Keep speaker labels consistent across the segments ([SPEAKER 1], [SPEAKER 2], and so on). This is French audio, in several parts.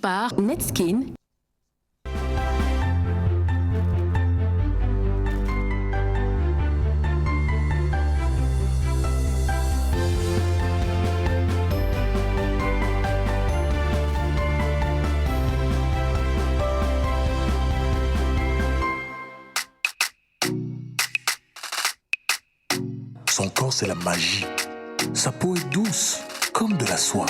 [SPEAKER 1] par Netskin.
[SPEAKER 2] Son corps, c'est la magie. Sa peau est douce, comme de la soie.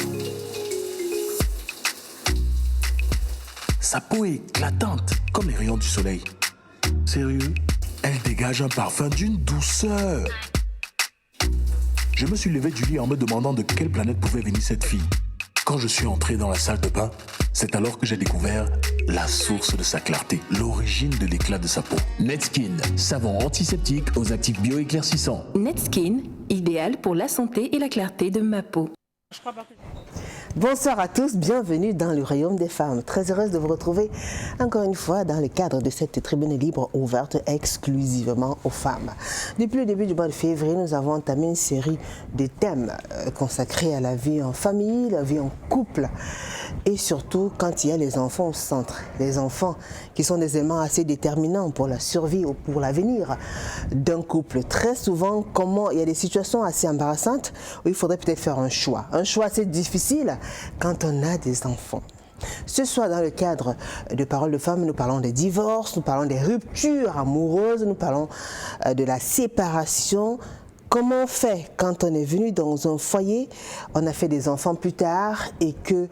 [SPEAKER 2] Sa peau est éclatante, comme les rayons du soleil. Sérieux, elle dégage un parfum d'une douceur. Je me suis levé du lit en me demandant de quelle planète pouvait venir cette fille. Quand je suis entré dans la salle de bain, c'est alors que j'ai découvert la source de sa clarté, l'origine de l'éclat de sa peau.
[SPEAKER 3] Netskin, savon antiseptique aux actifs bioéclaircissants.
[SPEAKER 1] Netskin, idéal pour la santé et la clarté de ma peau.
[SPEAKER 4] Bonsoir à tous, bienvenue dans le Royaume des femmes. Très heureuse de vous retrouver encore une fois dans le cadre de cette tribune libre ouverte exclusivement aux femmes. Depuis le début du mois de février, nous avons entamé une série de thèmes consacrés à la vie en famille, la vie en couple et surtout quand il y a les enfants au centre. Les enfants qui sont des éléments assez déterminants pour la survie ou pour l'avenir d'un couple. Très souvent, il y a des situations assez embarrassantes où il faudrait peut-être faire un choix assez difficile quand on a des enfants. Ce soir, dans le cadre de Paroles de femmes, nous parlons des divorces, nous parlons des ruptures amoureuses, nous parlons de la séparation. Comment on fait quand on est venu dans un foyer, on a fait des enfants plus tard et que,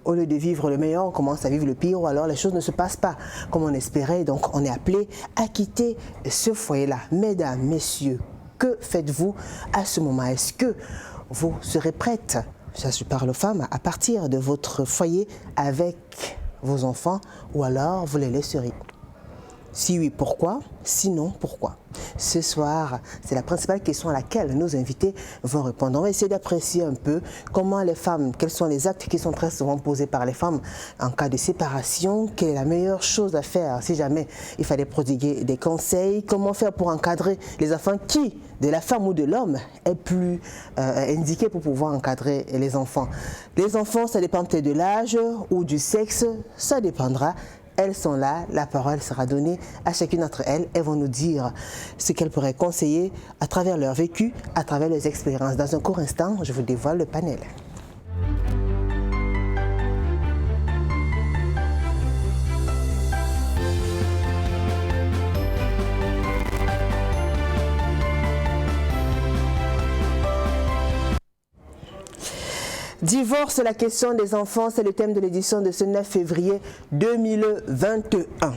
[SPEAKER 4] au lieu de vivre le meilleur, on commence à vivre le pire ou alors les choses ne se passent pas comme on espérait. Donc, on est appelé à quitter ce foyer-là. Mesdames, messieurs, que faites-vous à ce moment? Est-ce que vous serez prêtes, ça je parle aux femmes, à partir de votre foyer avec vos enfants ou alors vous les laisserez? Si oui, pourquoi? Sinon, pourquoi? Ce soir, c'est la principale question à laquelle nos invités vont répondre. On va essayer d'apprécier un peu comment les femmes, quels sont les actes qui sont très souvent posés par les femmes en cas de séparation, quelle est la meilleure chose à faire si jamais il fallait prodiguer des conseils, comment faire pour encadrer les enfants, qui, de la femme ou de l'homme, est plus indiqué pour pouvoir encadrer les enfants. Les enfants, ça dépend peut-être de l'âge ou du sexe, ça dépendra. Elles sont là, la parole sera donnée à chacune d'entre elles. Elles vont nous dire ce qu'elles pourraient conseiller à travers leur vécu, à travers leurs expériences. Dans un court instant, je vous dévoile le panel. Divorce, la question des enfants, c'est le thème de l'édition de ce 9 février 2021.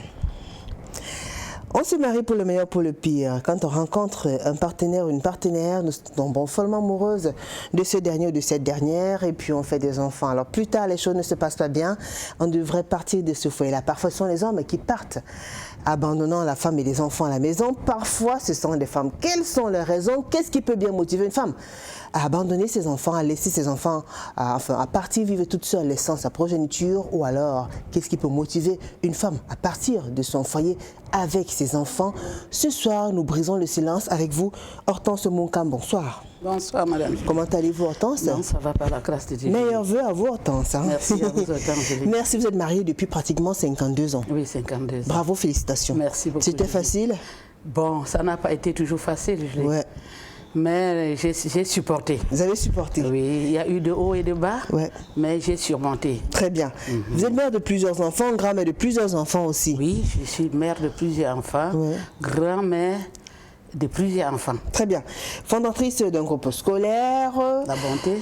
[SPEAKER 4] On se marie pour le meilleur, pour le pire. Quand on rencontre un partenaire ou une partenaire, nous tombons follement amoureuses de ce dernier ou de cette dernière et puis on fait des enfants. Alors plus tard, les choses ne se passent pas bien, on devrait partir de ce foyer-là. Parfois, ce sont les hommes qui partent, abandonnant la femme et les enfants à la maison. Parfois, ce sont des femmes. Quelles sont les raisons? Qu'est-ce qui peut bien motiver une femme à abandonner ses enfants, à laisser ses enfants, à partir vivre toute seule, laissant sa progéniture? Ou alors, qu'est-ce qui peut motiver une femme à partir de son foyer avec ses enfants? Ce soir, nous brisons le silence avec vous. Hortense Moukam, bonsoir.
[SPEAKER 5] Bonsoir, madame.
[SPEAKER 4] Comment allez-vous, Hortense?
[SPEAKER 5] Non, ça va par la grâce de Dieu.
[SPEAKER 4] Meilleurs vœux à vous, Hortense. Hein?
[SPEAKER 5] Merci à vous, Hortense.
[SPEAKER 4] Merci, vous êtes mariée depuis pratiquement 52 ans.
[SPEAKER 5] Oui, 52 ans.
[SPEAKER 4] Bravo, félicitations.
[SPEAKER 5] Merci beaucoup.
[SPEAKER 4] C'était facile?
[SPEAKER 5] Bon, ça n'a pas été toujours facile,
[SPEAKER 4] Ouais.
[SPEAKER 5] Mais j'ai supporté.
[SPEAKER 4] Vous avez supporté?
[SPEAKER 5] Oui, il y a eu de haut et de bas,
[SPEAKER 4] ouais.
[SPEAKER 5] Mais j'ai surmonté.
[SPEAKER 4] Très bien. Vous êtes mère de plusieurs enfants, grand-mère de plusieurs enfants aussi?
[SPEAKER 5] Oui, je suis mère de plusieurs enfants, ouais. Grand-mère de plusieurs enfants.
[SPEAKER 4] Très bien. Fondatrice d'un groupe scolaire.
[SPEAKER 5] La bonté.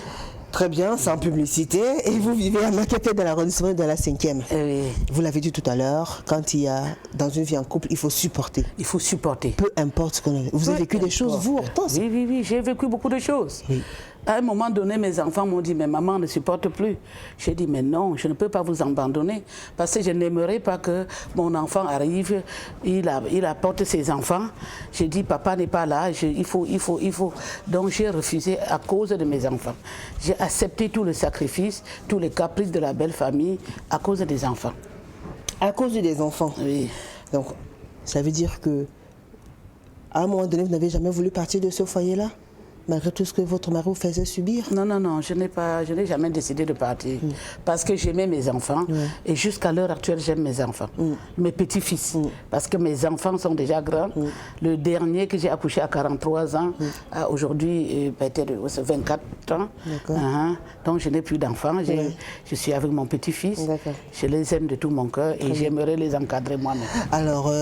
[SPEAKER 4] Très bien, sans publicité. Et vous vivez à Maquette dans l'arrondissement de la 5e.
[SPEAKER 5] Oui.
[SPEAKER 4] Vous l'avez dit tout à l'heure, quand il y a dans une vie en couple, il faut supporter.
[SPEAKER 5] Il faut supporter.
[SPEAKER 4] Peu importe ce qu'on a. Vous avez vécu des choses, vous, Hortense?
[SPEAKER 5] Oui, j'ai vécu beaucoup de choses. Oui. À un moment donné, mes enfants m'ont dit, mais maman ne supporte plus. J'ai dit, mais non, je ne peux pas vous abandonner parce que je n'aimerais pas que mon enfant arrive, il apporte ses enfants. J'ai dit, papa n'est pas là, il faut. Donc j'ai refusé à cause de mes enfants. J'ai accepté tout le sacrifice, tous les caprices de la belle famille à cause des enfants.
[SPEAKER 4] À cause des enfants?
[SPEAKER 5] Oui.
[SPEAKER 4] Donc, ça veut dire que à un moment donné, vous n'avez jamais voulu partir de ce foyer-là? Malgré tout ce que votre mari vous faisait subir?
[SPEAKER 5] Non, non, non, je n'ai jamais décidé de partir parce que j'aimais mes enfants et jusqu'à l'heure actuelle, j'aime mes enfants, mes petits-fils, parce que mes enfants sont déjà grands. Le dernier que j'ai accouché à 43 ans, a aujourd'hui peut-être 24 ans. Donc je n'ai plus d'enfants, je suis avec mon petit-fils, je les aime de tout mon cœur et j'aimerais les encadrer moi-même.
[SPEAKER 4] Alors,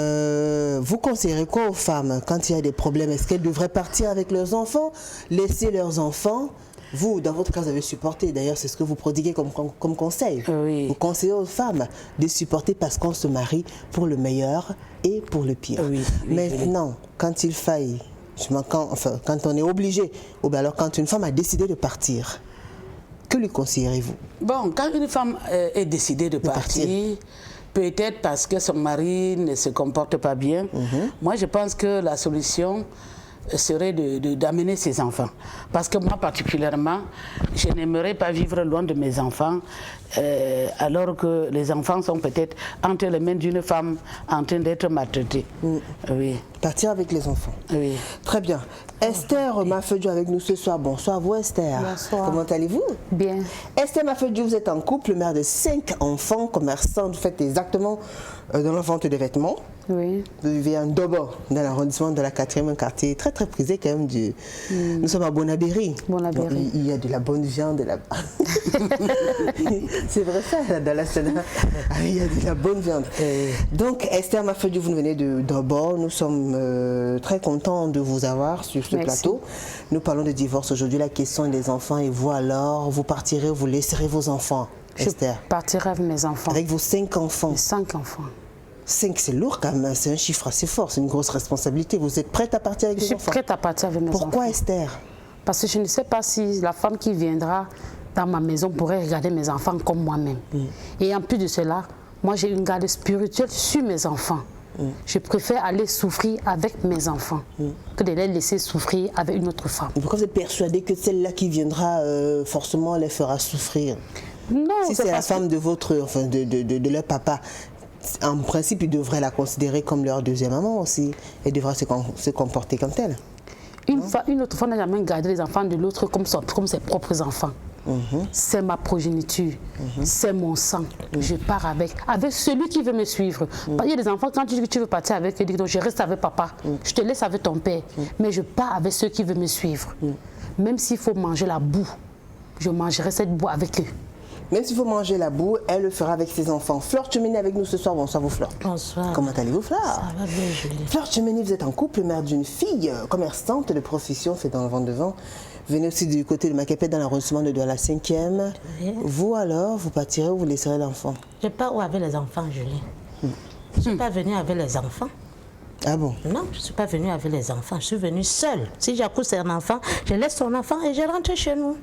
[SPEAKER 4] vous conseillerez quoi aux femmes quand il y a des problèmes? Est-ce qu'elles devraient partir avec leurs enfants, laisser leurs enfants? Vous, dans votre cas, vous avez supporté. D'ailleurs, c'est ce que vous prodiguez comme conseil.
[SPEAKER 5] Oui.
[SPEAKER 4] Vous conseillez aux femmes de supporter parce qu'on se marie pour le meilleur et pour le pire.
[SPEAKER 5] Oui,
[SPEAKER 4] maintenant, quand il faille, quand on est obligé, ou bien alors quand une femme a décidé de partir, que lui conseillerez-vous?
[SPEAKER 5] Bon, quand une femme est décidée de partir, peut-être parce que son mari ne se comporte pas bien, moi je pense que la solution serait d'amener ses enfants. Parce que moi particulièrement, je n'aimerais pas vivre loin de mes enfants alors que les enfants sont peut-être entre les mains d'une femme en train d'être maltraités. Oui.
[SPEAKER 4] Partir avec les enfants.
[SPEAKER 5] Oui.
[SPEAKER 4] Très bien. Esther Mafedjo avec nous ce soir. Bonsoir à vous Esther.
[SPEAKER 6] Bonsoir.
[SPEAKER 4] Comment allez-vous?
[SPEAKER 6] Bien.
[SPEAKER 4] Esther Mafedjo, vous êtes en couple, mère de 5 enfants, commerçante, vous faites exactement dans la vente de vêtements.
[SPEAKER 6] Oui.
[SPEAKER 4] Vous vivez en Dobo, dans l'arrondissement de la 4e, un quartier très très prisé quand même. Nous sommes à Bonabéry.
[SPEAKER 6] Bonabéry.
[SPEAKER 4] Il y a de la bonne viande là-bas. C'est vrai ça, dans la scène. Il y a de la bonne viande. Donc Esther Mafedjo, vous venez de Dobo. Nous sommes très contents de vous avoir sur ce plateau. Nous parlons de divorce aujourd'hui, la question des enfants. Et vous alors, vous partirez, vous laisserez vos enfants, Esther?
[SPEAKER 6] Je partirai avec mes enfants.
[SPEAKER 4] Avec vos 5 enfants?
[SPEAKER 6] Mes 5 enfants.
[SPEAKER 4] 5, c'est lourd quand même, c'est un chiffre assez fort, c'est une grosse responsabilité. Vous êtes prête à partir avec vos enfants?
[SPEAKER 6] Je suis prête à partir avec mes enfants.
[SPEAKER 4] Pourquoi Esther?
[SPEAKER 6] Parce que je ne sais pas si la femme qui viendra dans ma maison pourrait regarder mes enfants comme moi-même. Et en plus de cela, moi j'ai une garde spirituelle sur mes enfants. Je préfère aller souffrir avec mes enfants que de les laisser souffrir avec une autre femme.
[SPEAKER 4] Pourquoi vous êtes persuadée que celle-là qui viendra forcément les fera souffrir?
[SPEAKER 6] Non,
[SPEAKER 4] si c'est la femme de votre, enfin de leur papa, en principe, ils devraient la considérer comme leur deuxième maman aussi. Elle devra se comporter comme telle.
[SPEAKER 6] Une autre femme n'a jamais gardé les enfants de l'autre comme ses propres enfants. C'est ma progéniture, c'est mon sang. Je pars avec celui qui veut me suivre. Il y a des enfants, quand tu dis que tu veux partir avec eux, dis donc je reste avec papa, je te laisse avec ton père. Mais je pars avec ceux qui veulent me suivre. Même s'il faut manger la boue, je mangerai cette boue avec eux.
[SPEAKER 4] Même s'il faut manger la boue, elle le fera avec ses enfants. Fleur Tchemeni avec nous ce soir. Bonsoir vous Fleur.
[SPEAKER 7] Bonsoir.
[SPEAKER 4] Comment allez-vous Fleur?
[SPEAKER 7] Ça va bien Julie.
[SPEAKER 4] Fleur Tchemeni, vous êtes en couple, mère d'une fille commerçante de profession, fait dans le vent de vent. Venez aussi du côté de Maképé dans l'arrondissement de Douala 5e. Oui. Vous alors, vous partirez ou vous laisserez l'enfant?
[SPEAKER 7] Je pars où avec les enfants Julie. Je ne suis pas venue avec les enfants.
[SPEAKER 4] Ah bon?
[SPEAKER 7] Non, je ne suis pas venue avec les enfants. Je suis venue seule. Si j'accouche un enfant, je laisse son enfant et je rentre chez nous.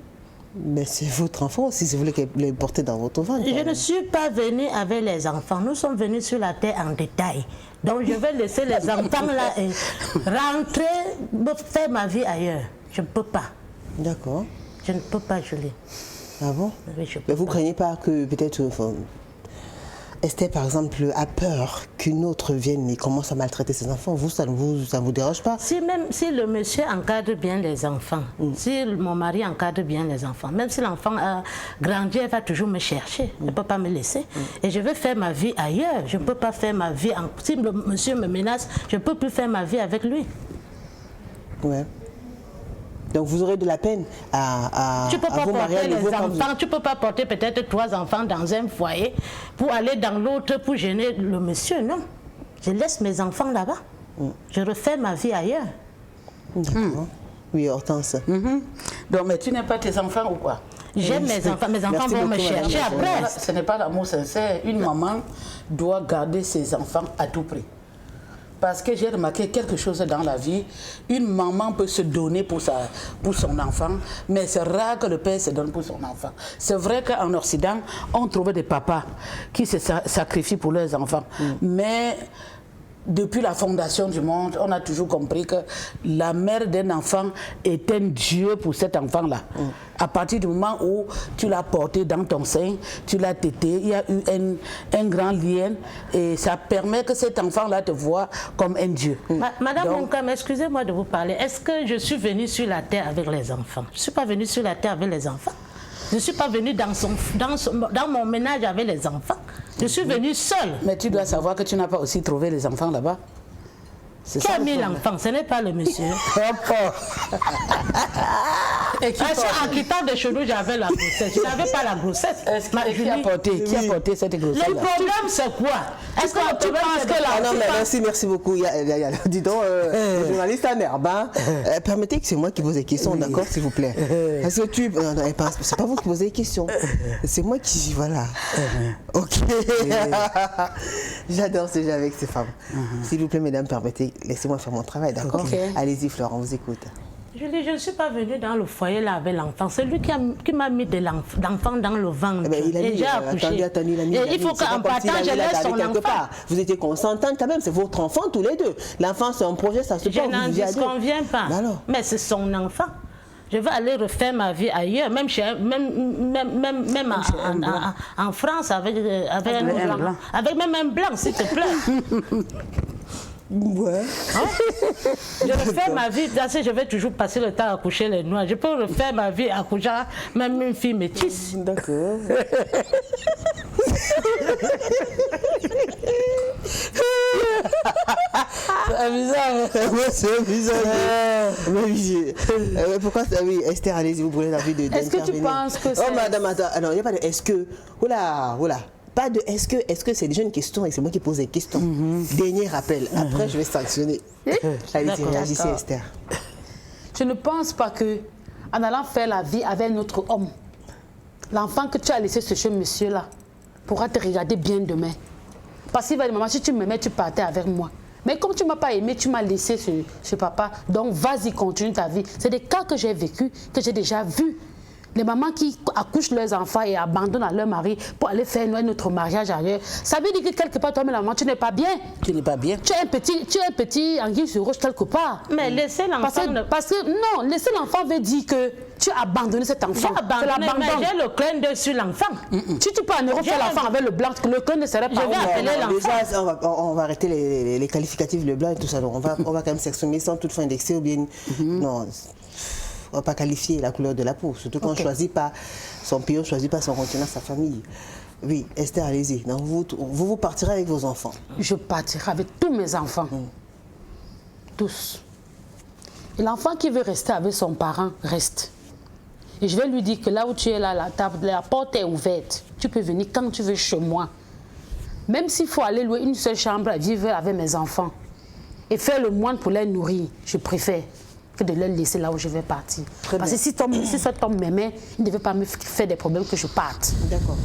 [SPEAKER 7] Mais
[SPEAKER 4] c'est votre enfant aussi, si vous voulez les porter dans votre ventre.
[SPEAKER 7] Je ne suis pas venue avec les enfants. Nous sommes venus sur la terre en détail. Donc je vais laisser les enfants là et rentrer, faire ma vie ailleurs. Je ne peux pas.
[SPEAKER 4] D'accord.
[SPEAKER 7] Je ne peux pas, Julie.
[SPEAKER 4] Ah bon?
[SPEAKER 7] Oui, je peux.
[SPEAKER 4] Mais vous ne craignez pas que peut-être Esther, par exemple, a peur qu'une autre vienne et commence à maltraiter ses enfants? Vous, ça ne vous dérange pas?
[SPEAKER 7] Si le monsieur encadre bien les enfants, si mon mari encadre bien les enfants, même si l'enfant a grandi, elle va toujours me chercher. Elle ne peut pas me laisser. Et je veux faire ma vie ailleurs. Je ne peux pas faire ma vie... Si le monsieur me menace, je ne peux plus faire ma vie avec lui.
[SPEAKER 4] Ouais. Donc vous aurez de la peine à
[SPEAKER 7] tu peux pas
[SPEAKER 4] vous marier à nouveau.
[SPEAKER 7] Tu ne peux pas porter peut-être 3 enfants dans un foyer pour aller dans l'autre pour gêner le monsieur, non. Je laisse mes enfants là-bas. Je refais ma vie ailleurs.
[SPEAKER 4] D'accord. Oui, Hortense.
[SPEAKER 5] Donc, mais tu n'aimes pas tes enfants ou quoi?
[SPEAKER 7] J'aime mes enfants vont me chercher après.
[SPEAKER 5] Ce n'est pas l'amour sincère. Une maman doit garder ses enfants à tout prix. Parce que j'ai remarqué quelque chose dans la vie, une maman peut se donner pour son enfant, mais c'est rare que le père se donne pour son enfant. C'est vrai qu'en Occident, on trouve des papas qui se sacrifient pour leurs enfants, mais depuis la fondation du monde, on a toujours compris que la mère d'un enfant est un Dieu pour cet enfant-là. À partir du moment où tu l'as porté dans ton sein, tu l'as tété, il y a eu un grand lien et ça permet que cet enfant-là te voit comme un Dieu.
[SPEAKER 7] Madame Monkam, excusez-moi de vous parler. Est-ce que je suis venue sur la terre avec les enfants? Je ne suis pas venue sur la terre avec les enfants. Je ne suis pas venue dans mon ménage avec les enfants. Je suis venue seule.
[SPEAKER 5] Mais tu dois savoir que tu n'as pas aussi trouvé les enfants là-bas.
[SPEAKER 7] Qui a mis l'enfant? Ce n'est pas le monsieur. En quittant de chez nous, j'avais la grossesse. Je n'avais pas la grossesse.
[SPEAKER 5] Qui a porté cette grossesse?
[SPEAKER 7] Le problème, c'est quoi? Est-ce que tu penses que la...
[SPEAKER 4] Non, mais merci beaucoup. Dis donc, le journaliste en herbe. Permettez que c'est moi qui pose des questions, d'accord, s'il vous plaît. Parce que c'est pas vous qui posez des questions. C'est moi qui... Voilà. Ok. J'adore ce jeu avec ces femmes. S'il vous plaît, mesdames, permettez, laissez-moi faire mon travail, d'accord? Allez-y, Florent, on vous écoute.
[SPEAKER 7] Je dis, je ne suis pas venue dans le foyer là avec l'enfant. C'est lui qui m'a mis de l'enfant dans le ventre. Et j'ai accouché.
[SPEAKER 4] Attendez,
[SPEAKER 7] il faut qu'en partant, je laisse son enfant.
[SPEAKER 4] Vous étiez consentante quand même, c'est votre enfant tous les deux. L'enfant, c'est un projet, ça se passe.
[SPEAKER 7] Je n'en disconviens pas. Mais c'est son enfant. Je vais aller refaire ma vie ailleurs, même en France, avec un blanc. Avec même un blanc, s'il te plaît.
[SPEAKER 4] Ouais.
[SPEAKER 7] Je refais ma vie, parce que je vais toujours passer le temps à coucher les noirs. Je peux refaire ma vie à coucher même une fille métisse.
[SPEAKER 4] D'accord.
[SPEAKER 5] C'est amusant.
[SPEAKER 4] Ouais, c'est amusant. Pourquoi oui, Esther, allez-y, vous prenez la vie de
[SPEAKER 6] Est-ce que tu penses que c'est...
[SPEAKER 4] Oh, madame, attends. Non, il n'y a pas de est-ce que... Oula. Pas de est-ce que c'est déjà une question et c'est moi qui pose des questions. Dernier rappel. Après, je vais sanctionner. Allez-y, réagissez, Esther.
[SPEAKER 6] Je ne pense pas que, en allant faire la vie avec un autre homme, l'enfant que tu as laissé ce monsieur-là pourra te regarder bien demain. Parce qu'il va dire, maman, si tu m'aimais, tu partais avec moi. Mais comme tu ne m'as pas aimé, tu m'as laissé ce papa. Donc, vas-y, continue ta vie. C'est des cas que j'ai vécu, que j'ai déjà vus. Les mamans qui accouchent leurs enfants et abandonnent à leur mari pour aller faire notre mariage ailleurs. Ça veut dire que quelque part, toi, maman, tu n'es pas bien.
[SPEAKER 5] Tu n'es pas bien.
[SPEAKER 6] Tu es un petit anguille sur roche quelque part.
[SPEAKER 7] Mais laisser l'enfant...
[SPEAKER 6] Parce que non, laisser l'enfant veut dire que tu as abandonné cet enfant.
[SPEAKER 7] J'ai abandonné, mais j'ai le clin d'œil sur l'enfant.
[SPEAKER 6] Si tu peux en Europe faire l'enfant avec le blanc, le clin ne serait pas...
[SPEAKER 7] Je vais appeler l'enfant.
[SPEAKER 4] Déjà, on va arrêter les qualificatifs, le blanc et tout ça. Donc on va quand même s'exprimer sans toutefois indexer ou bien... Non. On ne va pas qualifier la couleur de la peau, surtout quand on ne choisit pas son pays, on ne choisit pas son continent, sa famille. Oui, Esther, allez-y. Vous partirez avec vos enfants?
[SPEAKER 6] Je partirai avec tous mes enfants. Tous. Et l'enfant qui veut rester avec son parent, reste. Et je vais lui dire que là où tu es là, la porte est ouverte. Tu peux venir quand tu veux chez moi. Même s'il faut aller louer une seule chambre à vivre avec mes enfants et faire le moine pour les nourrir, je préfère que de les laisser là où je vais partir. Parce que si cet homme m'aimait, il ne devait pas me faire des problèmes que je parte.
[SPEAKER 4] D'accord.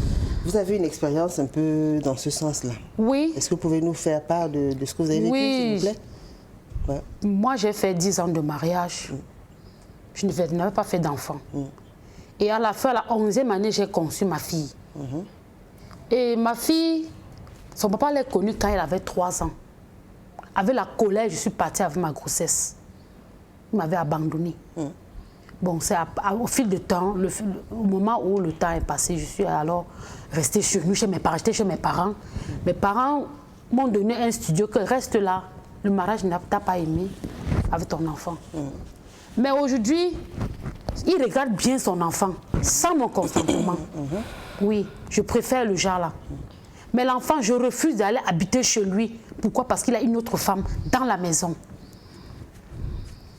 [SPEAKER 4] Vous avez une expérience un peu dans ce sens-là?
[SPEAKER 6] Oui.
[SPEAKER 4] Est-ce que vous pouvez nous faire part de ce que vous avez vécu, s'il vous plaît? Ouais.
[SPEAKER 6] Moi, j'ai fait 10 ans de mariage. Je n'avais pas fait d'enfant. Et à la fin, à la 11e année, j'ai conçu ma fille. Et ma fille, son papa l'a connue quand elle avait 3 ans. Avec la colère, je suis partie avec ma grossesse. Il m'avait abandonnée. Bon, c'est au fil du temps, au moment où le temps est passé, je suis alors restée chez nous, chez mes parents. Mes parents m'ont donné un studio que reste là. Le mariage n'a pas aimé avec ton enfant. Mais aujourd'hui, il regarde bien son enfant, sans mon consentement. Oui, je préfère le genre là. Mais l'enfant, je refuse d'aller habiter chez lui. Pourquoi? Parce qu'il a une autre femme dans la maison.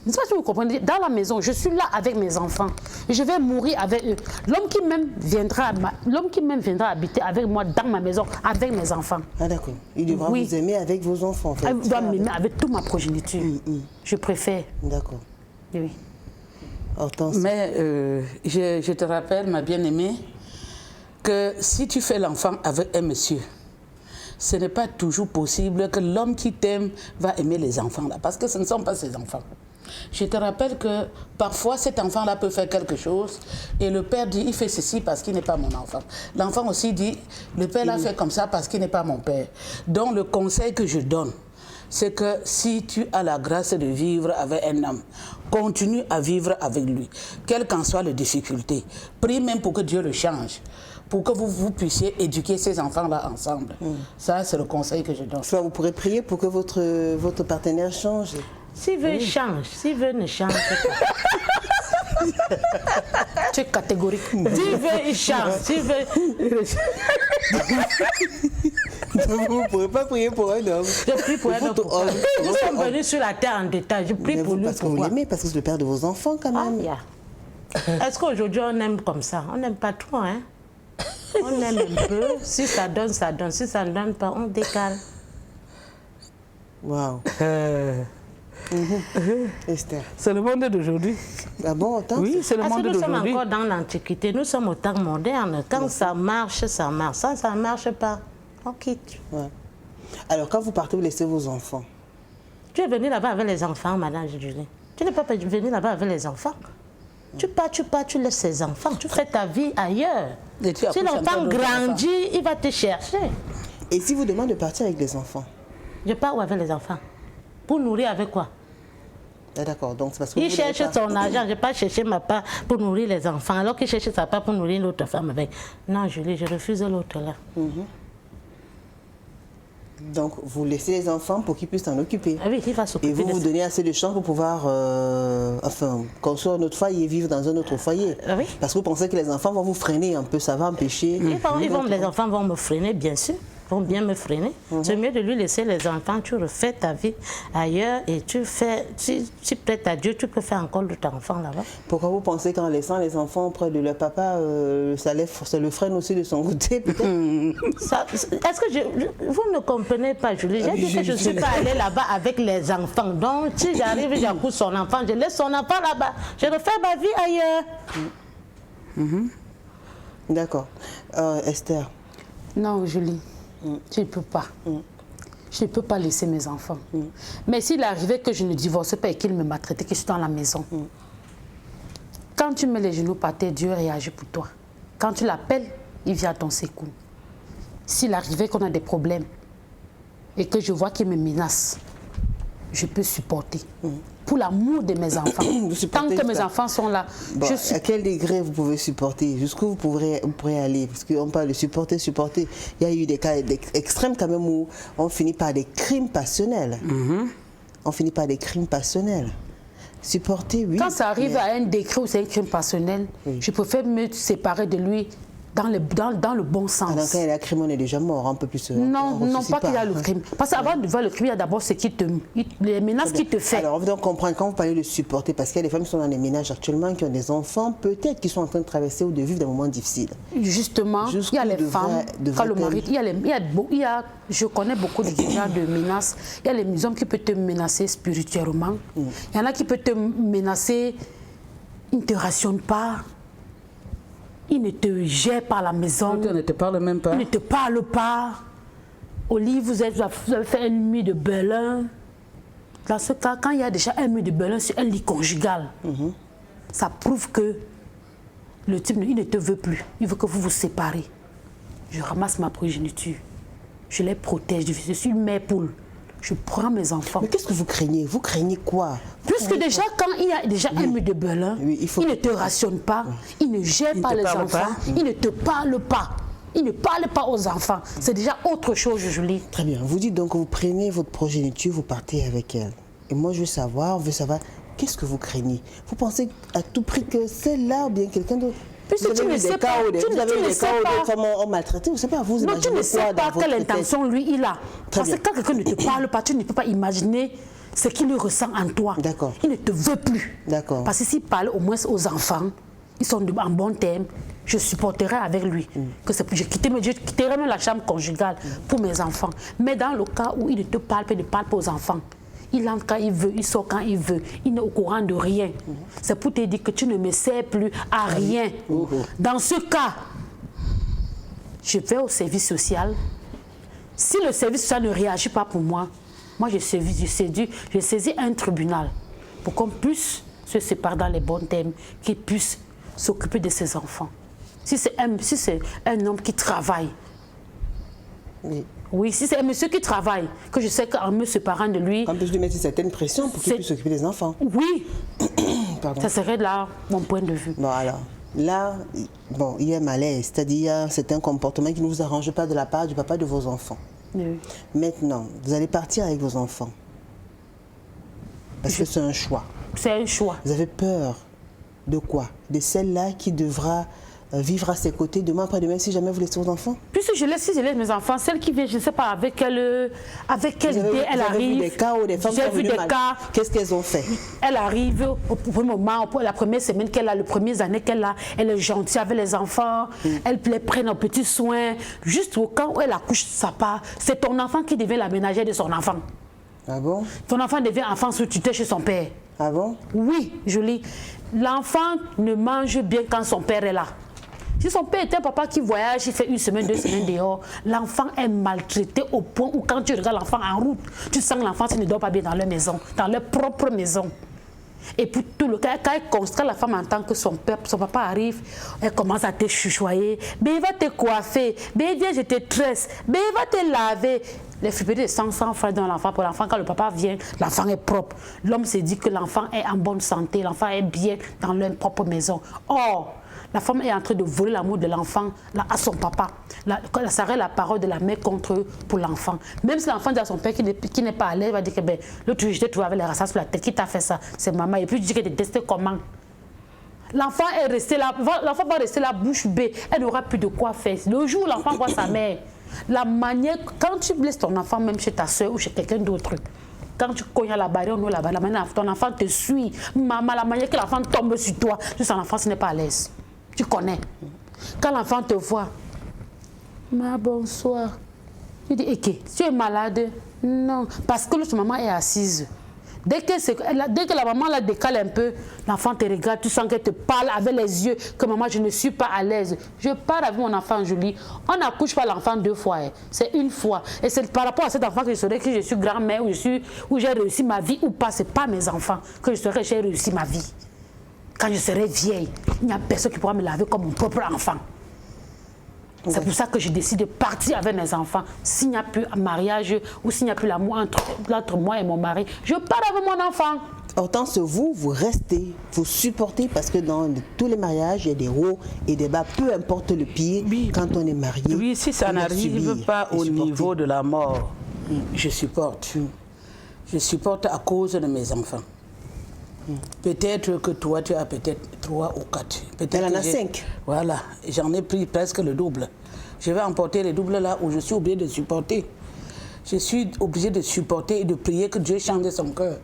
[SPEAKER 6] Je ne sais pas si vous comprenez. Dans la maison, je suis là avec mes enfants. Je vais mourir avec eux. L'homme qui même viendra habiter avec moi dans ma maison, avec mes enfants.
[SPEAKER 4] Ah d'accord. Il devra vous aimer avec vos enfants. En fait.
[SPEAKER 6] Il doit m'aimer avec toute ma progéniture. Je préfère.
[SPEAKER 4] D'accord.
[SPEAKER 6] Oui.
[SPEAKER 4] Hortense.
[SPEAKER 5] Mais je te rappelle, ma bien-aimée, que si tu fais l'enfant avec un monsieur, ce n'est pas toujours possible que l'homme qui t'aime va aimer les enfants là, parce que ce ne sont pas ses enfants. Je te rappelle que parfois cet enfant-là peut faire quelque chose et le père dit il fait ceci parce qu'il n'est pas mon enfant. L'enfant aussi dit le père l'a fait comme ça parce qu'il n'est pas mon père. Donc le conseil que je donne, c'est que si tu as la grâce de vivre avec un homme, continue à vivre avec lui, quelles qu'en soient les difficultés. Prie même pour que Dieu le change, pour que vous puissiez éduquer ces enfants-là ensemble. Ça, c'est le conseil que je donne.
[SPEAKER 4] Soit vous pourrez prier pour que votre partenaire change.
[SPEAKER 7] S'il veut, il change. S'il veut, ne change pas.
[SPEAKER 6] Tu es catégorique.
[SPEAKER 7] S'il veut, il change. S'il veut...
[SPEAKER 4] Vous ne pourrez pas prier pour un homme.
[SPEAKER 7] Je prie pour un homme. Nous sommes venus sur la terre en détail. Je prie pour lui.
[SPEAKER 4] Parce que vous l'aimez, parce que c'est le père de vos enfants quand même.
[SPEAKER 7] Est-ce qu'aujourd'hui on aime comme ça? On n'aime pas trop, hein? On aime un peu. Si ça donne, ça donne. Si ça ne donne pas, on décale.
[SPEAKER 4] Waouh. Esther.
[SPEAKER 5] C'est le monde d'aujourd'hui.
[SPEAKER 4] Ah bon, autant?
[SPEAKER 5] Oui, c'est le
[SPEAKER 7] Parce
[SPEAKER 5] monde
[SPEAKER 7] que nous sommes
[SPEAKER 5] d'aujourd'hui.
[SPEAKER 7] encore dans l'Antiquité. Nous sommes au temps moderne. Quand ça marche, ça marche. Ça ne marche pas, on quitte.
[SPEAKER 4] Ouais. Alors, quand vous partez, vous laissez vos enfants.
[SPEAKER 7] Tu es venu là-bas avec les enfants, madame Julie. Tu n'es pas venu là-bas avec les enfants. Tu pars, tu laisses ses enfants. Tu fais ta vie ailleurs.
[SPEAKER 5] Et tu
[SPEAKER 7] Si
[SPEAKER 5] accouches
[SPEAKER 7] l'enfant
[SPEAKER 5] encore d'autres
[SPEAKER 7] grandit, il va te chercher.
[SPEAKER 4] Et si vous demandez de partir avec les enfants?
[SPEAKER 7] Je pars où avec les enfants? Pour nourrir avec quoi?
[SPEAKER 4] Ah, d'accord, donc c'est parce que
[SPEAKER 7] Il
[SPEAKER 4] vous
[SPEAKER 7] cherche
[SPEAKER 4] voulez pas.
[SPEAKER 7] son argent. Je ne vais pas chercher ma part pour nourrir les enfants, alors qu'il cherche sa part pour nourrir l'autre femme avec. Non, Julie, je refuse l'autre là.
[SPEAKER 4] Donc, vous laissez les enfants pour qu'ils puissent s'en occuper.
[SPEAKER 7] Ah oui, il va
[SPEAKER 4] Et
[SPEAKER 7] s'occuper
[SPEAKER 4] vous
[SPEAKER 7] de
[SPEAKER 4] vous
[SPEAKER 7] ça.
[SPEAKER 4] donnez assez de champs pour pouvoir construire notre foyer et vivre dans un autre foyer.
[SPEAKER 7] Oui.
[SPEAKER 4] Parce que vous pensez que les enfants vont vous freiner un peu, ça va empêcher.
[SPEAKER 7] Les enfants vont me freiner, bien sûr. Ils vont bien me freiner. C'est mieux de lui laisser les enfants. Tu refais ta vie ailleurs et tu prêtes à Dieu, tu peux faire encore d'autres enfants là-bas.
[SPEAKER 4] Pourquoi vous pensez qu'en laissant les enfants près de leur papa, ça le freine aussi de son côté, peut-être?
[SPEAKER 7] Est-ce que vous ne comprenez pas, Julie? J'ai dit que je ne suis pas allée là-bas avec les enfants. Donc, si j'arrive, j'accouche son enfant, je laisse son enfant là-bas. Je refais ma vie ailleurs.
[SPEAKER 4] D'accord. Esther.
[SPEAKER 6] Non, Julie, je ne peux pas. Je ne peux pas laisser mes enfants. Mais s'il arrivait que je ne divorçais pas et qu'il me maltraitait, que je suis dans la maison, quand tu mets les genoux par terre, Dieu réagit pour toi. Quand tu l'appelles, il vient à ton secours. S'il arrivait qu'on a des problèmes et que je vois qu'il me menace, je peux supporter. Pour l'amour de mes enfants. Tant que mes enfants sont là,
[SPEAKER 4] Bon,
[SPEAKER 6] je suis...
[SPEAKER 4] à quel degré vous pouvez supporter? Jusqu'où vous pourrez aller? Parce qu'on parle de supporter. Il y a eu des cas extrêmes quand même où on finit par des crimes passionnels. On finit par des crimes passionnels. Supporter, oui.
[SPEAKER 6] Quand ça arrive à un décret ou c'est un crime passionnel, je préfère me séparer de lui dans le bon sens.
[SPEAKER 4] Alors, quand il y a le crime, on est déjà mort, un peu plus.
[SPEAKER 6] Non, pas qu'il y a le crime. Parce qu'avant de voir le crime, il y a d'abord les menaces qu'il te fait.
[SPEAKER 4] Alors, on doit comprendre, quand vous parlez de supporter, parce qu'il y a des femmes qui sont dans des ménages actuellement, qui ont des enfants, peut-être qui sont en train de traverser ou de vivre des moments difficiles.
[SPEAKER 6] Justement, il y a les femmes, quand le mari, je connais beaucoup de gens de menaces. Il y a les hommes qui peuvent te menacer spirituellement. Il y en a qui peuvent te menacer, ils ne te rationnent pas. Il ne te gère pas à la maison.
[SPEAKER 5] L'autre ne te parle même pas.
[SPEAKER 6] Il ne te parle pas. Au lit, vous avez fait une nuit de Berlin. Dans ce cas, quand il y a déjà un nuit de Berlin sur un lit conjugal, ça prouve que le type, il ne te veut plus. Il veut que vous vous séparez. Je ramasse ma progéniture. Je les protège. Je suis une mère poule. Je prends mes enfants.
[SPEAKER 4] Mais qu'est-ce que vous craignez? Vous craignez quoi?
[SPEAKER 6] Puisque déjà, quand il y a déjà un mur de Berlin, il ne te rationne pas, il ne gère pas les enfants, il ne te parle pas. Il ne parle pas aux enfants. C'est déjà autre chose, Julie.
[SPEAKER 4] Très bien. Vous dites donc que vous prenez votre progéniture, vous partez avec elle. Et moi, je veux savoir, qu'est-ce que vous craignez? Vous pensez à tout prix que c'est là ou bien quelqu'un d'autre?
[SPEAKER 6] Puisque tu ne sais pas,
[SPEAKER 4] vous avez eu des cas où des femmes ont maltraité, vous ne savez pas, vous
[SPEAKER 6] non,
[SPEAKER 4] imaginez
[SPEAKER 6] tu ne sais pas quelle intention lui il a.
[SPEAKER 4] Très
[SPEAKER 6] Parce que quand quelqu'un ne te parle pas, tu ne peux pas imaginer ce qu'il ressent en toi.
[SPEAKER 4] D'accord.
[SPEAKER 6] Il ne te veut plus.
[SPEAKER 4] D'accord.
[SPEAKER 6] Parce que s'il parle au moins aux enfants, ils sont en bon terme, je supporterai avec lui. Que je quitterai même la chambre conjugale pour mes enfants. Mais dans le cas où il ne te parle pas, il ne parle pas aux enfants, il entre quand il veut, il sort quand il veut, il n'est au courant de rien. C'est pour te dire que tu ne me sers plus à rien. Dans ce cas, je vais au service social. Si le service social ne réagit pas pour moi, moi je saisis un tribunal pour qu'on puisse se séparer dans les bons termes, qu'il puisse s'occuper de ses enfants. Si c'est un homme qui travaille,
[SPEAKER 4] Oui.
[SPEAKER 6] Oui, si c'est un monsieur qui travaille, que je sais qu'en me séparant de lui...
[SPEAKER 4] En plus de mettre une certaine pression pour qu'il puisse s'occuper des enfants.
[SPEAKER 6] Oui.
[SPEAKER 4] Pardon.
[SPEAKER 6] Ça serait là mon point de vue.
[SPEAKER 4] Bon, alors, là, bon, il y a malaise, c'est-à-dire c'est un comportement qui ne vous arrange pas de la part du papa de vos enfants.
[SPEAKER 6] Oui.
[SPEAKER 4] Maintenant, vous allez partir avec vos enfants. Parce que c'est un choix.
[SPEAKER 6] C'est un choix.
[SPEAKER 4] Vous avez peur de quoi? De celle-là qui devra vivre à ses côtés demain après-demain si jamais vous laissez vos enfants?
[SPEAKER 6] Puisque si je laisse mes enfants, celle qui vient, je ne sais pas avec quelle idée elle arrive.
[SPEAKER 4] Vous avez vu des cas où des femmes
[SPEAKER 6] J'ai vu des cas.
[SPEAKER 4] Qu'est-ce qu'elles ont fait?
[SPEAKER 6] Elle arrive au premier moment, la première semaine qu'elle a, les premières années qu'elle a, elle est gentille avec les enfants, elle les prend en petits soins. Juste au cas où elle accouche sa part, c'est ton enfant qui devient la ménagère de son enfant.
[SPEAKER 4] Ah bon?
[SPEAKER 6] Ton enfant devient enfant sous tutelle chez son père.
[SPEAKER 4] Ah bon?
[SPEAKER 6] Oui, Julie. L'enfant ne mange bien quand son père est là. Si son père était un papa qui voyage, il fait 1 semaine, 2 semaines dehors, l'enfant est maltraité au point où quand tu regardes l'enfant en route, tu sens que l'enfant ne dort pas bien dans leur maison, dans leur propre maison. Et pour tout le cas, quand elle constate la femme entend que son papa arrive, elle commence à te chuchoyer. Mais il va te coiffer. Mais viens, je te tresse. Mais il va te laver. Les friperies de 100 francs dans l'enfant. Pour l'enfant, quand le papa vient, l'enfant est propre. L'homme se dit que l'enfant est en bonne santé. L'enfant est bien dans leur propre maison. Or, la femme est en train de voler l'amour de l'enfant à son papa. Ça reste la parole de la mère contre eux pour l'enfant. Même si l'enfant dit à son père qui n'est pas à l'aise, il va dire que ben, l'autre jour, je t'ai trouvé avec les rassas sur la tête. Qui t'a fait ça? C'est maman. Et puis tu dis que tu détestes comment? L'enfant est resté là. L'enfant va rester là, bouche bée. Elle n'aura plus de quoi faire. Le jour où l'enfant voit sa mère, la manière, quand tu blesses ton enfant, même chez ta soeur ou chez quelqu'un d'autre, quand tu cognes à la barrière, nous là-bas, la manière ton enfant te suit. Maman, la manière que l'enfant tombe sur toi, juste l'enfant n'est pas à l'aise. Tu connais. Quand l'enfant te voit, ma bonsoir. Tu dis, ok, tu es malade? Non, parce que l'autre maman est assise. Dès que la maman la décale un peu, l'enfant te regarde, tu sens qu'elle te parle avec les yeux, que maman, je ne suis pas à l'aise. Je parle avec mon enfant, Julie. On n'accouche pas l'enfant 2 fois, hein. C'est 1 fois. Et c'est par rapport à cet enfant que je saurais que je suis grand-mère, ou j'ai réussi ma vie ou pas. Ce n'est pas mes enfants que je saurais que j'ai réussi ma vie. Quand je serai vieille, il n'y a personne qui pourra me laver comme mon propre enfant. C'est pour ça que je décide de partir avec mes enfants. S'il n'y a plus un mariage ou s'il n'y a plus l'amour entre moi et mon mari, je pars avec mon enfant.
[SPEAKER 4] Hortense, vous restez, vous supportez parce que dans tous les mariages, il y a des hauts et des bas, peu importe le pire,
[SPEAKER 5] oui.
[SPEAKER 4] Quand on est marié.
[SPEAKER 5] Oui, si ça n'arrive pas au niveau de la mort, je supporte. Je supporte à cause de mes enfants. Peut-être que toi, tu as peut-être 3 ou 4.
[SPEAKER 4] Elle en a 5.
[SPEAKER 5] Voilà, j'en ai pris presque le double. Je vais emporter le double là où je suis obligée de supporter. Je suis obligée de supporter et de prier que Dieu change son cœur.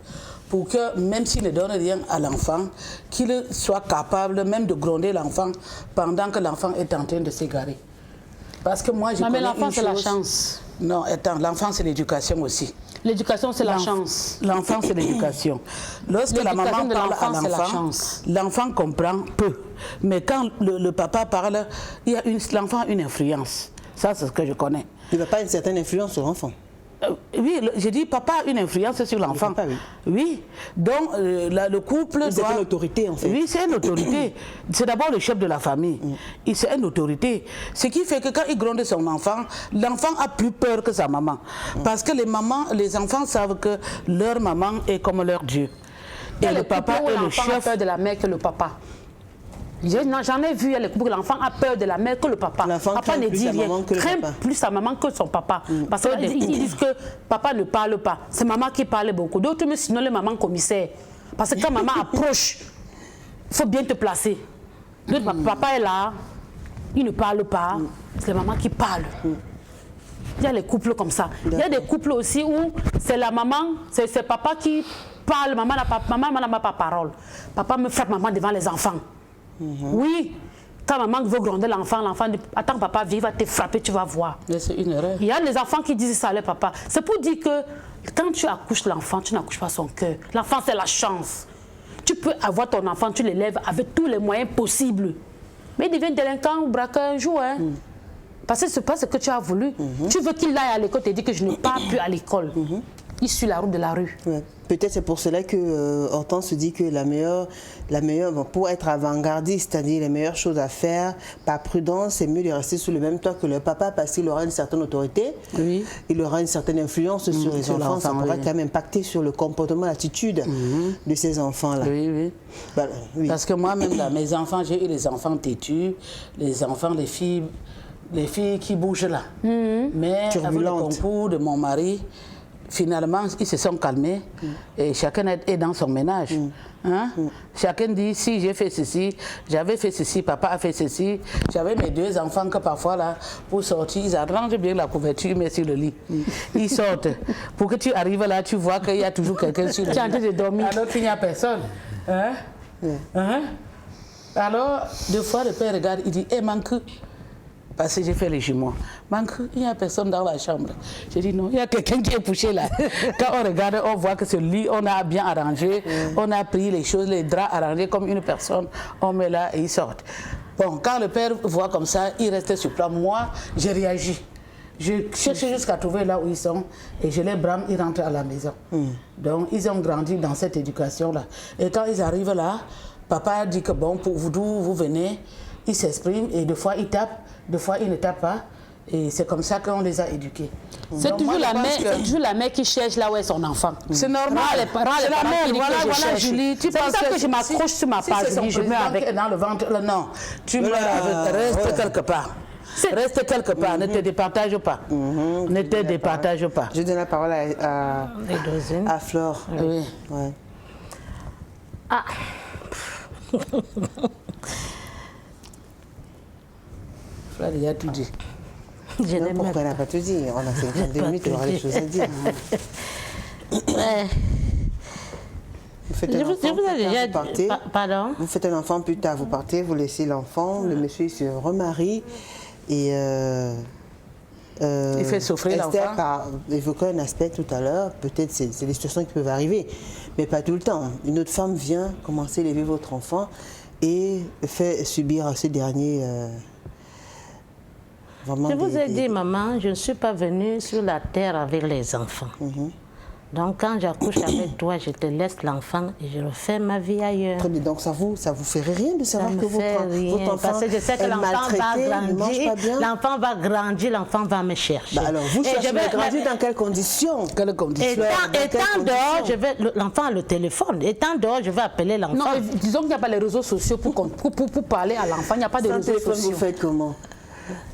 [SPEAKER 5] Pour que, même s'il ne donne rien à l'enfant, qu'il soit capable même de gronder l'enfant pendant que l'enfant est en train de s'égarer. Parce que moi, je connais une chose...
[SPEAKER 6] mais l'enfant, c'est la chance.
[SPEAKER 5] Non, attends, l'enfant, c'est l'éducation aussi.
[SPEAKER 6] L'éducation, c'est la chance.
[SPEAKER 5] L'enfant, c'est l'éducation. Lorsque la maman parle à l'enfant, l'enfant comprend peu. Mais quand le papa parle, l'enfant a une influence. Ça, c'est ce que je connais.
[SPEAKER 4] Il n'a pas une certaine influence sur l'enfant.
[SPEAKER 5] Oui, je dis papa a une influence sur l'enfant.
[SPEAKER 4] Oui.
[SPEAKER 5] Oui. Donc, le couple doit...
[SPEAKER 4] C'est une autorité, en fait.
[SPEAKER 5] Oui, c'est une autorité. C'est d'abord le chef de la famille. C'est une autorité. Ce qui fait que quand il gronde son enfant, l'enfant a plus peur que sa maman. Parce que les enfants savent que leur maman est comme leur Dieu. Et le papa est le chef.
[SPEAKER 6] L'enfant a peur de la mère que le papa. J'en ai vu, il y a les couples, l'enfant a peur de la mère que le papa. Papa ne dit rien, craint plus sa maman que son papa. Parce qu'ils disent que papa ne parle pas. C'est maman qui parle beaucoup. D'autres me signalent les mamans commissaires. Parce que quand maman approche, il faut bien te placer. Papa est là, il ne parle pas, c'est la maman qui parle. Il y a les couples comme ça. Il y a des couples aussi où c'est la maman, c'est papa qui parle, maman n'a pas parole. Papa me frappe maman devant les enfants. Oui, quand maman veut gronder l'enfant dit attends papa viens, il va te frapper, tu vas voir.
[SPEAKER 5] C'est une erreur.
[SPEAKER 6] Il y a des enfants qui disent ça à leur papa. C'est pour dire que quand tu accouches l'enfant, tu n'accouches pas son cœur. L'enfant c'est la chance. Tu peux avoir ton enfant, tu l'élèves avec tous les moyens possibles. Mais il devient délinquant ou braqueur un jour. Hein. Parce que ce n'est pas ce que tu as voulu. Tu veux qu'il aille à l'école, tu dis que je ne pars plus à l'école. Il suit la route de la rue.
[SPEAKER 4] Ouais. Peut-être c'est pour cela que Hortense se dit que la meilleure bon, pour être avant-gardiste, c'est-à-dire les meilleures choses à faire, par prudence, c'est mieux de rester sous le même toit que le papa parce qu'il aura une certaine autorité, il aura une certaine influence sur les enfants, ça pourra quand même impacter sur le comportement, l'attitude de ces enfants-là.
[SPEAKER 5] Oui.
[SPEAKER 4] Bah, oui.
[SPEAKER 5] Parce que moi-même, là, mes enfants, j'ai eu les enfants têtus, les enfants, les filles qui bougent là. Mais avec le concours de mon mari, finalement, ils se sont calmés et chacun est dans son ménage. Hein? Chacun dit, si j'ai fait ceci, j'avais fait ceci, papa a fait ceci. J'avais mes 2 enfants que parfois, là, pour sortir, ils arrangent bien la couverture, ils mettent sur le lit. Ils sortent. Pour que tu arrives là, tu vois qu'il y a toujours quelqu'un sur le lit. Tu es en train de dormir. Alors qu'il n'y a personne. Hein? Hein? Alors, 2 fois, le père regarde, il dit, manque. Parce que j'ai fait les jumeaux. Manque, il n'y a personne dans la chambre. J'ai dit non, il y a quelqu'un qui est couché là. Quand on regarde, on voit que ce lit, on a bien arrangé, on a pris les choses, les draps arrangés comme une personne, on met là et ils sortent. Bon, quand le père voit comme ça, il reste sur place. Moi, j'ai réagi. Je cherchais jusqu'à trouver là où ils sont et je les brame, ils rentrent à la maison. Donc, ils ont grandi dans cette éducation-là. Et quand ils arrivent là, papa dit que bon, pour vous, d'où vous venez, ils s'expriment et 2 fois ils tapent, 2 fois ils ne tapent pas. Et c'est comme ça qu'on les a éduqués.
[SPEAKER 6] C'est toujours la mère qui cherche là où est son enfant.
[SPEAKER 5] C'est normal.
[SPEAKER 6] C'est la mère, voilà Julie. C'est pour ça que je m'accroche sur ma page, Julie, je mets avec.
[SPEAKER 5] Dans le ventre, non. Tu mets avec, reste quelque part. Reste quelque part, ne te départage pas. Ne te départage pas.
[SPEAKER 4] Je donne la parole à Flore.
[SPEAKER 5] Oui.
[SPEAKER 4] Ouais.
[SPEAKER 7] Ah.
[SPEAKER 5] Flore, il a tout dit.
[SPEAKER 7] Je n'aime
[SPEAKER 4] Pourquoi elle n'a pas tout dit? On a 52 minutes, il y aura des choses à dire. Vous faites un enfant,
[SPEAKER 7] je vous ai déjà
[SPEAKER 4] vous partez.
[SPEAKER 7] Pardon?
[SPEAKER 4] Vous faites un enfant, plus tard vous partez, vous laissez l'enfant, le monsieur il se remarie et
[SPEAKER 5] il fait souffrir l'enfant.
[SPEAKER 4] Esther a évoqué un aspect tout à l'heure, peut-être c'est des situations qui peuvent arriver, mais pas tout le temps. Une autre femme vient commencer à élever votre enfant et fait subir à ce dernier vraiment
[SPEAKER 7] je vous ai dit, maman, je ne suis pas venue sur la terre avec les enfants. Donc, quand j'accouche avec toi, je te laisse l'enfant et je refais ma vie ailleurs.
[SPEAKER 4] Très bien. Donc, ça vous ferait rien de savoir que votre enfant
[SPEAKER 7] parce que je sais que l'enfant va grandir, l'enfant va grandir, l'enfant va me chercher.
[SPEAKER 4] Bah alors, vous cherchez à grandir dans quelles conditions?
[SPEAKER 5] Quelles conditions?
[SPEAKER 7] Étant dehors, l'enfant a le téléphone. Étant dehors, je vais appeler l'enfant.
[SPEAKER 6] Non, disons qu'il n'y a pas les réseaux sociaux pour parler à l'enfant. Il n'y a pas de réseaux sociaux.
[SPEAKER 4] Vous faites comment?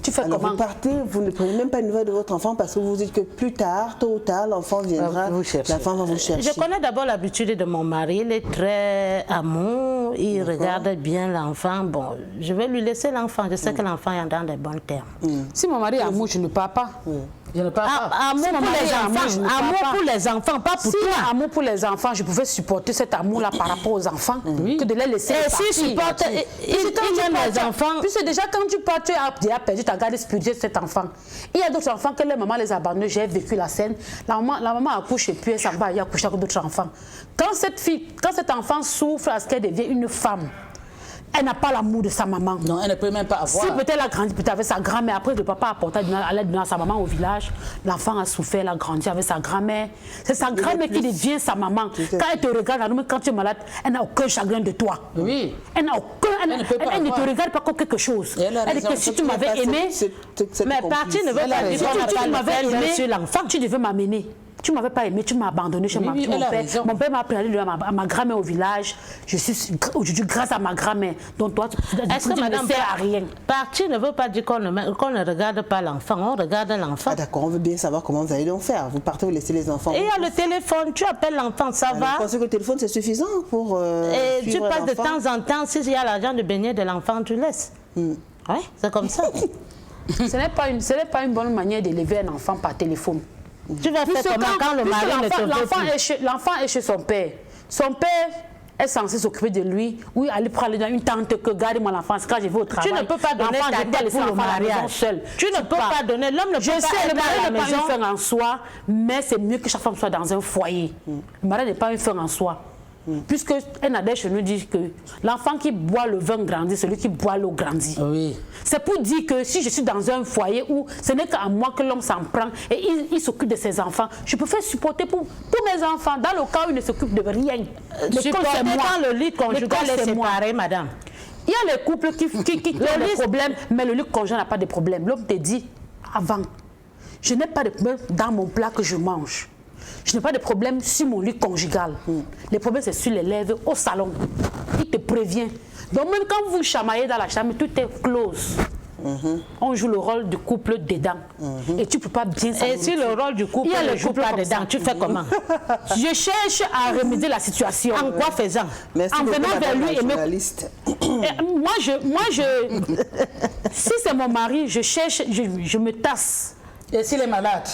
[SPEAKER 6] Tu fais
[SPEAKER 4] alors
[SPEAKER 6] comment?
[SPEAKER 4] Vous partez, vous ne prenez même pas une nouvelle de votre enfant parce que vous vous dites que plus tard, tôt ou tard, l'enfant viendra, l'enfant va vous chercher.
[SPEAKER 7] Je connais d'abord l'habitude de mon mari, il est très amour, il regarde bien l'enfant. Bon, je vais lui laisser l'enfant, je sais que l'enfant est dans des bons termes.
[SPEAKER 6] Si mon mari est amour, je ne pars pas. Je ne pars pas.
[SPEAKER 7] Amour pour les enfants, amour pour les enfants, pas pour toi.
[SPEAKER 6] Amour pour les enfants, je pouvais supporter cet amour-là par rapport aux enfants, que de les laisser partir.
[SPEAKER 7] Et s'il supporte, il aime les enfants.
[SPEAKER 6] Puis c'est déjà quand tu pars, tu as déjà perdu ta garde spirituelle de cet enfant. Il y a d'autres enfants que les mamans les abandonnent. J'ai vécu la scène. La maman accouche et puis elle s'en va, elle accouche avec d'autres enfants. Quand cet enfant souffre à ce qu'elle devient une femme, elle n'a pas l'amour de sa maman.
[SPEAKER 5] Non, elle ne peut même pas avoir.
[SPEAKER 6] Si peut-être elle a grandi peut-être avec sa grand-mère, après le papa a apporté à l'aide de sa maman au village, l'enfant a souffert, elle a grandi avec sa grand-mère. C'est sa grand-mère qui devient sa maman. Quand elle te regarde, quand tu es malade, elle n'a aucun chagrin de toi.
[SPEAKER 5] Oui.
[SPEAKER 6] Elle n'a aucun. Elle ne te regarde pas comme quelque chose. Elle dit que si tu m'avais aimé,
[SPEAKER 7] mais partie ne veut pas dire
[SPEAKER 6] si tu m'avais aimé
[SPEAKER 7] sur l'enfant.
[SPEAKER 6] Tu devais m'amener. Tu ne m'avais pas aimé, tu m'as abandonné chez mon père. Mon père m'a appris à aller à ma grand-mère au village. Je suis aujourd'hui grâce à ma grand-mère. Donc toi, tu ne sers à rien.
[SPEAKER 7] Partir ne veut pas dire qu'on ne regarde pas l'enfant. On regarde l'enfant.
[SPEAKER 4] Ah d'accord, on veut bien savoir comment vous allez donc faire. Vous partez, vous laissez les enfants.
[SPEAKER 7] Et il y a le téléphone, tu appelles l'enfant, ça va.
[SPEAKER 4] Vous pensez que le téléphone c'est suffisant pour
[SPEAKER 7] et tu passes de temps en temps, s'il y a l'argent de baigner de l'enfant, tu laisses. Oui, c'est comme ça.
[SPEAKER 6] Ce n'est pas une bonne manière d'élever un enfant par téléphone.
[SPEAKER 7] Tu vas faire comment quand le mari ne te veut plus?
[SPEAKER 6] L'enfant est chez son père. Son père est censé s'occuper de lui. Oui, aller prendre une tante que garde mon enfant quand je vais au travail.
[SPEAKER 7] Tu ne peux pas donner ta tête pour le mariage. Tu ne peux pas donner. L'homme ne peut pas être à la maison.
[SPEAKER 6] Je sais, le mari n'est pas une fin en soi, mais c'est mieux que chaque femme soit dans un foyer. Le mari n'est pas une fin en soi. Puisque un adage nous dit que l'enfant qui boit le vin grandit, celui qui boit l'eau grandit.
[SPEAKER 5] Oui.
[SPEAKER 6] C'est pour dire que si je suis dans un foyer où ce n'est qu'à moi que l'homme s'en prend et il s'occupe de ses enfants, je peux faire supporter pour tous mes enfants, dans le cas où il ne s'occupe de rien.
[SPEAKER 7] Supporter quand le lit conjugal est séparé, madame.
[SPEAKER 6] Il y a les couples qui ont des problèmes, mais le lit conjugal n'a pas de problème. L'homme te dit, avant, je n'ai pas de problème dans mon plat que je mange. Je n'ai pas de problème sur mon lit conjugal. Les problèmes, c'est sur les lèvres, au salon. Il te prévient. Donc même quand vous chamaillez dans la chambre, tout est close. On joue le rôle du couple dedans. Et tu ne peux pas bien savoir.
[SPEAKER 7] Et si le rôle du couple ne joue pas dedans, tu fais comment?
[SPEAKER 6] Je cherche à remédier la situation.
[SPEAKER 7] En quoi faisant?
[SPEAKER 4] Merci
[SPEAKER 6] En
[SPEAKER 4] beaucoup,
[SPEAKER 6] venant vers
[SPEAKER 4] madame
[SPEAKER 6] lui
[SPEAKER 4] la
[SPEAKER 6] et me...
[SPEAKER 4] journaliste.
[SPEAKER 6] Moi, si c'est mon mari, je cherche, je me tasse.
[SPEAKER 5] Et s'il est malade?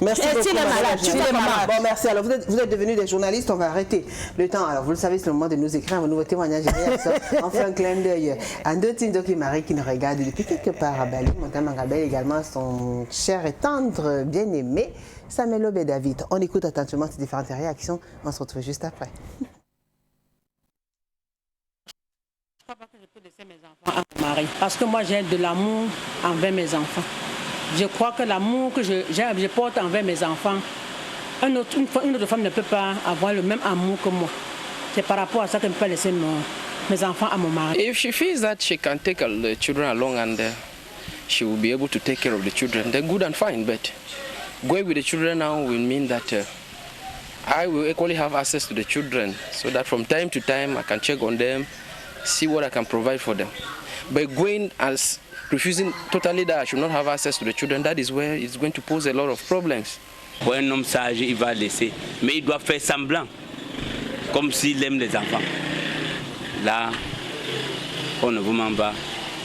[SPEAKER 4] Merci
[SPEAKER 7] Et
[SPEAKER 4] beaucoup,
[SPEAKER 7] s'il est
[SPEAKER 4] madame
[SPEAKER 7] malade,
[SPEAKER 4] la
[SPEAKER 7] tu fais
[SPEAKER 4] journaliste.
[SPEAKER 7] comment?
[SPEAKER 4] Bon, merci. Alors, vous êtes devenus des journalistes, on va arrêter le temps. Alors, vous le savez, c'est le moment de nous écrire un nouveau témoignage. On fait un clin d'œil à Ndoti Ndoki Marie qui nous regarde depuis quelque part à Bali. Montagne Mangabel également, son cher et tendre bien-aimé, Samuel Lobe David. On écoute attentivement ces différentes réactions. On se retrouve juste après.
[SPEAKER 8] Je ne crois pas que je peux laisser mes enfants à mon mari. Parce que moi, j'ai de l'amour envers mes enfants. Je crois que l'amour que je porte envers mes enfants, une autre femme ne peut pas avoir le même amour que moi. C'est par rapport à ça que je ne peux pas laisser mes enfants à mon mari.
[SPEAKER 9] If she feels that she can take the children along and she will be able to take care of the children, then good and fine. But going with the children now will mean that I will equally have access to the children so that from time to time I can check on them, see what I can provide for them. But going as refusing totally that I should not have access to the children, that is where it's going to pose a lot of problems.
[SPEAKER 10] Pour un homme sage, il va laisser, mais il doit faire semblant, comme s'il aime les enfants. Là, on ne vous ment pas,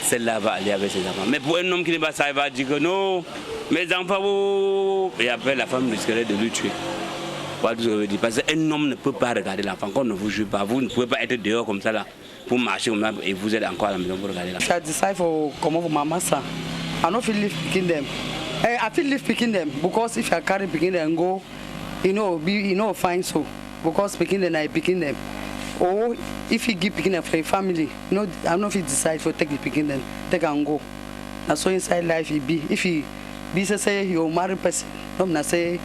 [SPEAKER 10] celle-là va aller avec ses enfants. Mais pour un homme qui n'est pas sage, il va dire que non, mes enfants, oh, et après la femme risquerait de lui tuer. Voilà tout ce que je veux dire. Parce qu'un homme ne peut pas regarder l'enfant, qu'on ne vous juge pas. Vous ne pouvez pas être dehors comme ça là, pour marcher comme ça, et vous êtes encore à la maison pour regarder l'enfant.
[SPEAKER 11] I decide for come over my master. I don't feel live picking them. I feel live picking them because if I carry picking them go, fine so. Because picking them, I picking them. Or if you give picking them for a family, I don't feel decide for take the picking them, take and go. That's so inside life it be. If you be say you're married person, not say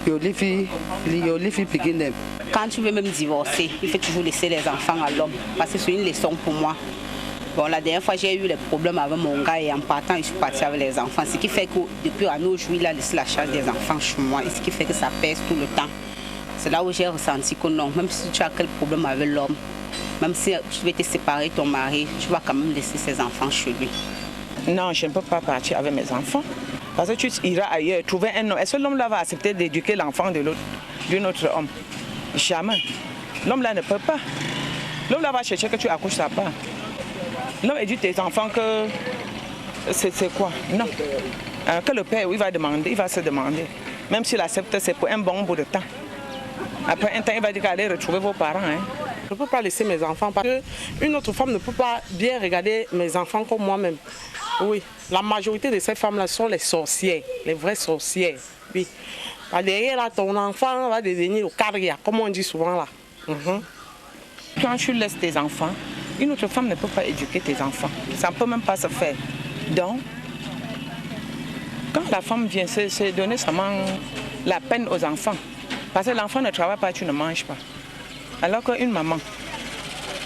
[SPEAKER 11] you're living picking them.
[SPEAKER 12] Quand tu veux même divorcer, il faut toujours laisser les enfants à l'homme. Parce que c'est une leçon pour moi. Bon, la dernière fois, j'ai eu des problèmes avec mon gars et en partant, je suis partie avec les enfants. Ce qui fait que depuis à nos jours, il a laissé la charge des enfants chez moi. Et ce qui fait que ça pèse tout le temps. C'est là où j'ai ressenti que non, même si tu as quel problème avec l'homme, même si tu veux te séparer de ton mari, tu vas quand même laisser ses enfants chez lui.
[SPEAKER 13] Non, je ne peux pas partir avec mes enfants. Parce que tu iras ailleurs, trouver un homme. Est-ce que l'homme-là va accepter d'éduquer l'enfant d'un autre homme? Jamais. L'homme-là ne peut pas. L'homme-là va chercher que tu accouches sa part. L'homme éduque tes enfants que... C'est quoi? Non. Que le père, il va se demander. Même s'il accepte, c'est pour un bon bout de temps. Après un temps, il va dire qu'allez retrouver vos parents. Hein.
[SPEAKER 14] Je ne peux pas laisser mes enfants parce qu'une autre femme ne peut pas bien regarder mes enfants comme moi-même. Oui, la majorité de ces femmes-là sont les sorcières, les vraies sorcières. Oui. Derrière là, ton enfant va devenir le carrière, comme on dit souvent là.
[SPEAKER 13] Quand tu laisses tes enfants, une autre femme ne peut pas éduquer tes enfants. Ça ne peut même pas se faire. Donc, quand la femme vient se donner seulement la peine aux enfants, parce que l'enfant ne travaille pas, tu ne manges pas. Alors qu'une maman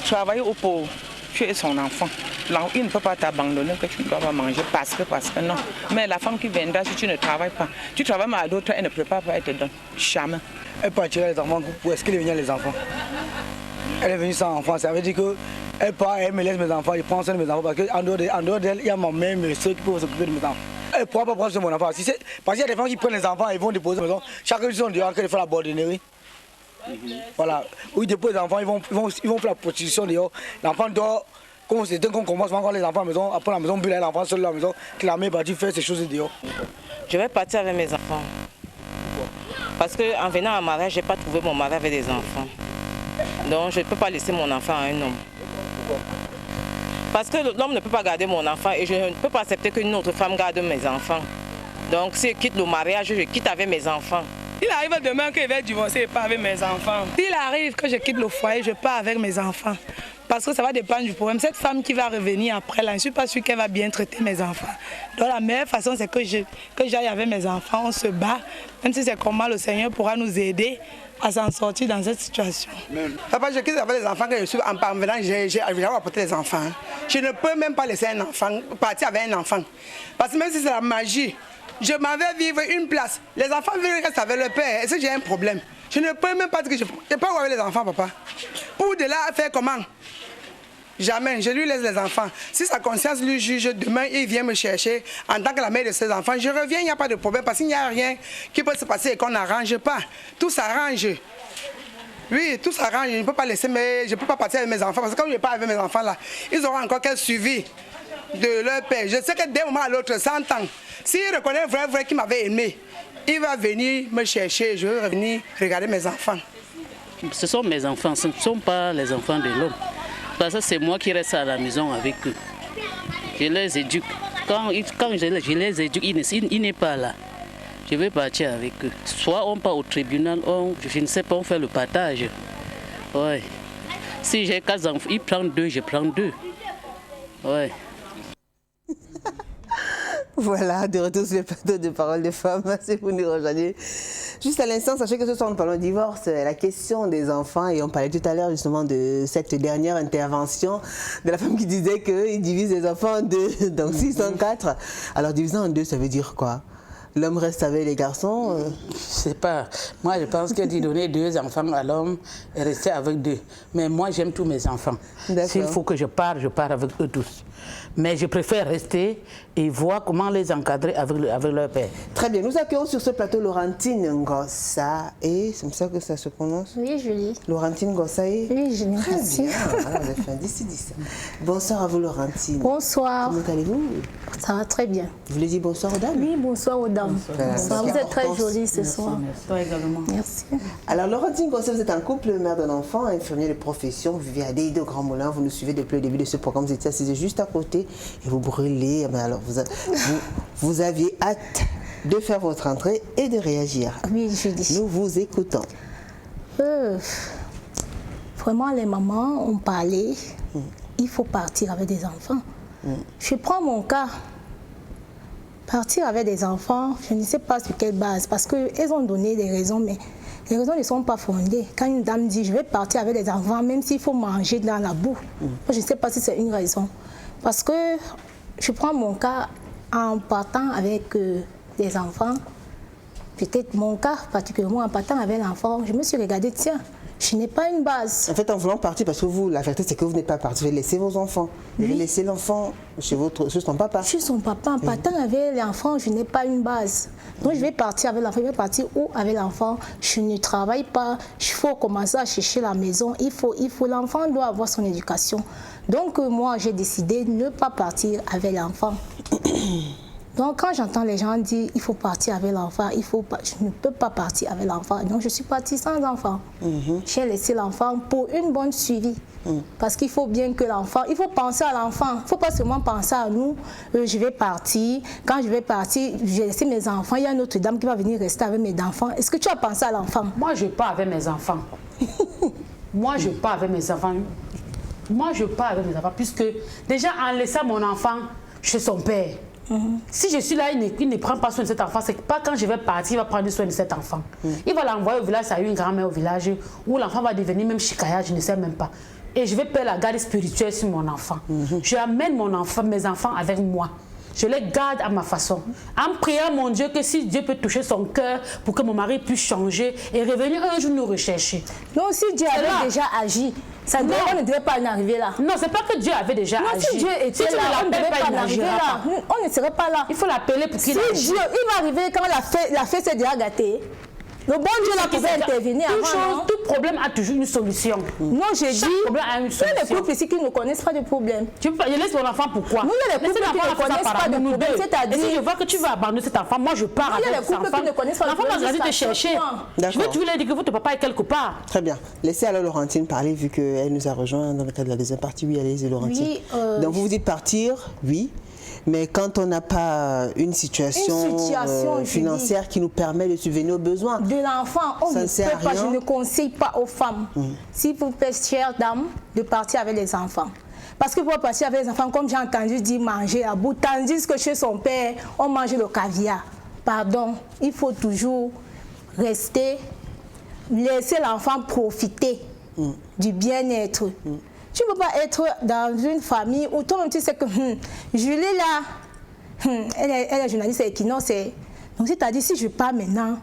[SPEAKER 13] travaille pour tuer son enfant, il ne peut pas t'abandonner que tu ne dois pas manger parce que non. Mais la femme qui viendra, si tu ne travailles pas, tu travailles mais à d'autres, elle ne prépare pas, elle te donne. Jamais.
[SPEAKER 11] Elle peut attirer les enfants. Où est-ce qu'elle est venue les enfants? Elle est venue sans enfant. Ça veut dire qu'elle part, elle me laisse mes enfants, je prends soin de mes enfants parce qu'en dehors d'elle, il y a ma mère, mes soeurs qui peuvent s'occuper de mes enfants. Elle ne pourra pas prendre soin de mon enfant. Parce qu'il y a des femmes qui prennent les enfants et vont déposer à la maison. Chaque jour, ils sont dehors, qu'elles font la bordinerie. Voilà. Où ils déposent les enfants, ils vont faire la prostitution dehors. L'enfant dort. Comme c'est dès qu'on commence encore les enfants à la maison, après la maison, puis là, l'enfant seul à la maison, que la mère va faire ces choses dehors.
[SPEAKER 15] Je vais partir avec mes enfants. Parce qu'en venant en mariage, je n'ai pas trouvé mon mari avec des enfants. Donc je ne peux pas laisser mon enfant à un homme. Parce que l'homme ne peut pas garder mon enfant et je ne peux pas accepter qu'une autre femme garde mes enfants. Donc si je quitte le mariage, je quitte avec mes enfants.
[SPEAKER 14] Il arrive demain que je vais divorcer et pas avec mes enfants. S'il arrive que je quitte le foyer, je pars avec mes enfants. Parce que ça va dépendre du problème. Cette femme qui va revenir après, là, je ne suis pas sûre qu'elle va bien traiter mes enfants. Donc la meilleure façon, c'est que j'aille avec mes enfants, on se bat. Même si c'est comment le Seigneur pourra nous aider à s'en sortir dans cette situation. Papa, je quitte avec les enfants que je suis en venant, j'ai apporté les enfants. Je ne peux même pas laisser un enfant partir avec un enfant. Parce que même si c'est la magie, je m'en vais vivre une place. Les enfants veulent rester avec le père. Est-ce que j'ai un problème? Je ne peux même pas dire que je ne peux pas voir avec les enfants, papa. Pour de là faire comment? Jamais, je lui laisse les enfants. Si sa conscience lui juge, demain il vient me chercher en tant que la mère de ses enfants. Je reviens, il n'y a pas de problème parce qu'il n'y a rien qui peut se passer et qu'on n'arrange pas. Tout s'arrange. Oui, tout s'arrange. Je ne peux pas laisser je ne peux pas partir avec mes enfants parce que quand je ne vais pas avec mes enfants là, ils auront encore quel suivi de leur père. Je sais que d'un moment à l'autre, 100 ans, s'il reconnaît un vrai qui m'avait aimé, il va venir me chercher. Je vais revenir regarder mes enfants.
[SPEAKER 5] Ce sont mes enfants, ce ne sont pas les enfants de l'homme. Parce que c'est moi qui reste à la maison avec eux. Je les éduque. Quand je les éduque, il n'est pas là. Je vais partir avec eux. Soit on part au tribunal, je ne sais pas, on fait le partage. Ouais. Si j'ai 4 enfants, il prend 2, je prends 2. Ouais.
[SPEAKER 4] Voilà, de retour sur le plateau de Paroles de Femmes, si vous nous rejoignez. Juste à l'instant, sachez que ce soir, nous parlons de divorce, la question des enfants, et on parlait tout à l'heure justement de cette dernière intervention de la femme qui disait qu'il divise les enfants en 2, donc 6 en 4. Alors diviser en 2, ça veut dire quoi? L'homme reste avec les garçons
[SPEAKER 5] Je sais pas. Moi, je pense que d'y donner 2 enfants à l'homme et rester avec 2. Mais moi, j'aime tous mes enfants. S'il faut que je pars avec eux tous. Mais je préfère rester et voir comment les encadrer avec leur père.
[SPEAKER 4] Très bien. Nous accueillons sur ce plateau Laurentine Ngossa. Et c'est comme ça que ça se prononce?
[SPEAKER 16] Oui, Julie.
[SPEAKER 4] Laurentine Ngossa.
[SPEAKER 16] Oui, Julie.
[SPEAKER 4] Très bien. Alors, on a fait un 10. Bonsoir à vous, Laurentine.
[SPEAKER 16] Bonsoir.
[SPEAKER 4] Comment allez-vous?
[SPEAKER 16] Ça va très bien.
[SPEAKER 4] Vous voulez dire bonsoir aux dames?
[SPEAKER 16] Oui, bonsoir aux dames. Bonsoir. Vous êtes très jolie ce soir.
[SPEAKER 5] Merci. Toi également.
[SPEAKER 16] Merci.
[SPEAKER 4] Alors, Laurentine Ngossa, vous êtes un couple, mère d'un enfant, infirmier de profession, vous vivez à Déide au Grand Moulin. Vous nous suivez depuis le début de ce programme. Vous étiez assise juste à côté et vous brûlez. Mais alors, vous aviez hâte de faire votre entrée et de réagir.
[SPEAKER 16] Oui, je dis.
[SPEAKER 4] Nous vous écoutons.
[SPEAKER 16] Vraiment, les mamans ont parlé. Il faut partir avec des enfants. Je prends mon cas. Partir avec des enfants, je ne sais pas sur quelle base, parce qu'elles ont donné des raisons, mais les raisons ne sont pas fondées. Quand une dame dit « je vais partir avec des enfants », même s'il faut manger dans la boue, je ne sais pas si c'est une raison. Parce que je prends mon cas en partant avec des enfants, peut-être mon cas particulièrement en partant avec l'enfant, je me suis regardée, tiens, je n'ai pas une base.
[SPEAKER 4] En fait, en voulant partir, parce que vous, la vérité, c'est que vous n'êtes pas parti. Vous avez laissé vos enfants. Vous avez laissé l'enfant chez son papa.
[SPEAKER 16] Chez son papa. En partant avec l'enfant, je n'ai pas une base. Donc, je vais partir avec l'enfant. Je vais partir où avec l'enfant? Je ne travaille pas. Il faut commencer à chercher la maison. L'enfant doit avoir son éducation. Donc, moi, j'ai décidé de ne pas partir avec l'enfant. Donc, quand j'entends les gens dire il faut partir avec l'enfant, je ne peux pas partir avec l'enfant. Donc, je suis partie sans enfant. J'ai laissé l'enfant pour une bonne suivi. Parce qu'il faut bien que l'enfant, il faut penser à l'enfant. Il ne faut pas seulement penser à nous. Je vais partir. Quand je vais partir, j'ai laissé mes enfants. Il y a une autre dame qui va venir rester avec mes enfants. Est-ce que tu as pensé à l'enfant?
[SPEAKER 6] Moi, je pars avec mes enfants. Moi, je pars avec mes enfants. Puisque déjà, en laissant mon enfant chez son père, si je suis là, il ne prend pas soin de cet enfant, c'est pas quand je vais partir, il va prendre soin de cet enfant. Il va l'envoyer au village, ça a eu une grand-mère au village, où l'enfant va devenir même chikaya, je ne sais même pas. Et je vais faire la garde spirituelle sur mon enfant. Je amène mes enfants avec moi. Je les garde à ma façon. En priant mon Dieu que si Dieu peut toucher son cœur pour que mon mari puisse changer et revenir un jour nous rechercher.
[SPEAKER 16] Non, si Dieu avait déjà agi, on ne devait pas en arriver là.
[SPEAKER 6] Non, c'est pas que Dieu avait déjà agi.
[SPEAKER 16] Si Dieu était là, on ne devait pas en arriver là. On ne serait pas là.
[SPEAKER 6] Il faut l'appeler pour qu'il agisse.
[SPEAKER 16] Dieu, il va arriver quand la fête s'est déjà gâtée. Le bon Dieu là pouvait intervenir avant.
[SPEAKER 6] Tout problème a toujours une solution.
[SPEAKER 16] Non, j'ai dit,
[SPEAKER 6] problème a une solution.
[SPEAKER 16] Les couples ici qui ne connaissent pas de problème.
[SPEAKER 6] Je laisse mon enfant pourquoi?
[SPEAKER 16] Nous, les couples qui ne connaissent pas de problème, c'est-à-dire...
[SPEAKER 6] Si je vois que tu vas abandonner cet enfant, moi je pars avec cet enfant. L'enfant va grandir te chercher. Je vais toujours lui dire que votre papa est quelque part.
[SPEAKER 4] Très bien. Laissez alors Laurentine parler vu qu'elle nous a rejoint dans le cadre de la deuxième partie. Oui, allez-y Laurentine. Donc vous vous dites partir, oui. Mais quand on n'a pas une situation financière qui nous permet de subvenir aux besoins
[SPEAKER 16] de l'enfant, on ne peut pas, je ne conseille pas aux femmes, s'il vous plaît, chères dames, de partir avec les enfants. Parce que pour partir avec les enfants, comme j'ai entendu dire manger à bout, tandis que chez son père, on mange le caviar. Pardon, il faut toujours rester, laisser l'enfant profiter du bien-être. Tu ne peux pas être dans une famille où toi, tu sais que Julie là, elle est journaliste à Equinox. Donc c'est-à-dire si je pars maintenant,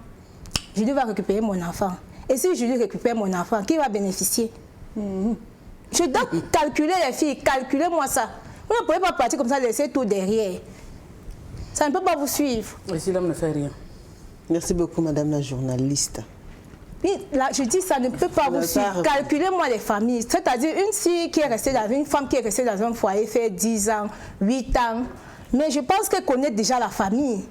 [SPEAKER 16] Julie va récupérer mon enfant. Et si Julie récupère mon enfant, qui va bénéficier? Je dois calculer les filles, calculez-moi ça. Vous ne pouvez pas partir comme ça, laisser tout derrière. Ça ne peut pas vous suivre.
[SPEAKER 5] Et si l'homme ne fait rien?
[SPEAKER 4] Merci beaucoup, madame la journaliste.
[SPEAKER 16] Oui, là, je dis ça ne peut pas vous suivre. Calculez-moi les familles. C'est-à-dire une fille qui est restée dans une femme qui est restée dans un foyer fait 10 ans, 8 ans. Mais je pense qu'elle connaît déjà la famille.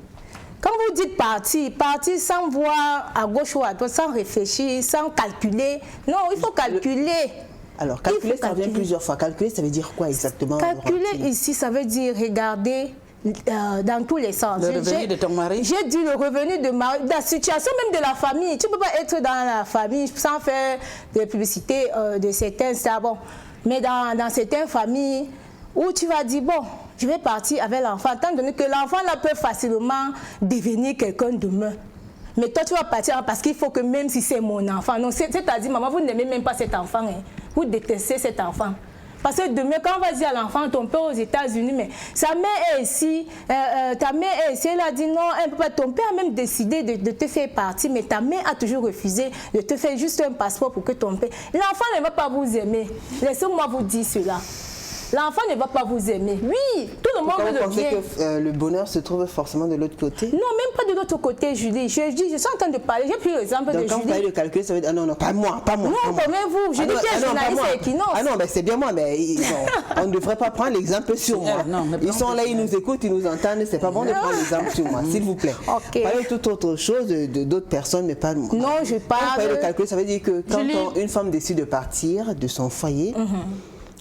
[SPEAKER 16] Quand vous dites partir sans voir à gauche ou à droite, sans réfléchir, sans calculer. Non, il faut calculer.
[SPEAKER 4] Alors, calculer, ça vient plusieurs fois. Calculer, ça veut dire quoi exactement?
[SPEAKER 16] Calculer ici, ça veut dire regarder dans tous les sens.
[SPEAKER 5] Le revenu de ton mari?
[SPEAKER 16] J'ai dit le revenu de mari, la situation même de la famille. Tu ne peux pas être dans la famille sans faire de publicité de certains savons. Mais dans certaines familles où tu vas dire, bon, je vais partir avec l'enfant, tant donné que l'enfant là peut facilement devenir quelqu'un demain. Mais toi, tu vas partir parce qu'il faut que même si c'est mon enfant, non, c'est-à-dire, maman, vous n'aimez même pas cet enfant, hein. Vous détestez cet enfant. Parce que demain, quand on va dire à l'enfant, ton père aux États-Unis, mais sa mère est ici, ta mère est ici, elle a dit non, elle peut pas. Ton père a même décidé de te faire partir, mais ta mère a toujours refusé de te faire juste un passeport pour que ton père... L'enfant ne va pas vous aimer. Laissez-moi vous dire cela. L'enfant ne va pas vous aimer. Oui, tout le monde veut le bien.
[SPEAKER 4] Vous pensez que le bonheur se trouve forcément de l'autre côté? Non,
[SPEAKER 16] même pas de l'autre côté, Julie. Je suis en train de parler. J'ai pris l'exemple de Julie.
[SPEAKER 4] Quand vous parlez de calcul, ça veut dire, ah non, non, pas moi, pas moi.
[SPEAKER 16] Non, quand même vous. Je dis qu'il y a journaliste et Equinox.
[SPEAKER 4] Ah non, ben c'est bien moi, mais on ne devrait pas prendre l'exemple sur moi. Ils sont là, ils nous écoutent, ils nous entendent. C'est pas bon de prendre l'exemple sur moi, s'il vous plaît. Parlez de toute autre chose, d'autres personnes, mais pas de moi.
[SPEAKER 16] Non, je parle.
[SPEAKER 4] Quand vous parlez de calcul, ça veut dire que quand une femme décide de partir de son foyer,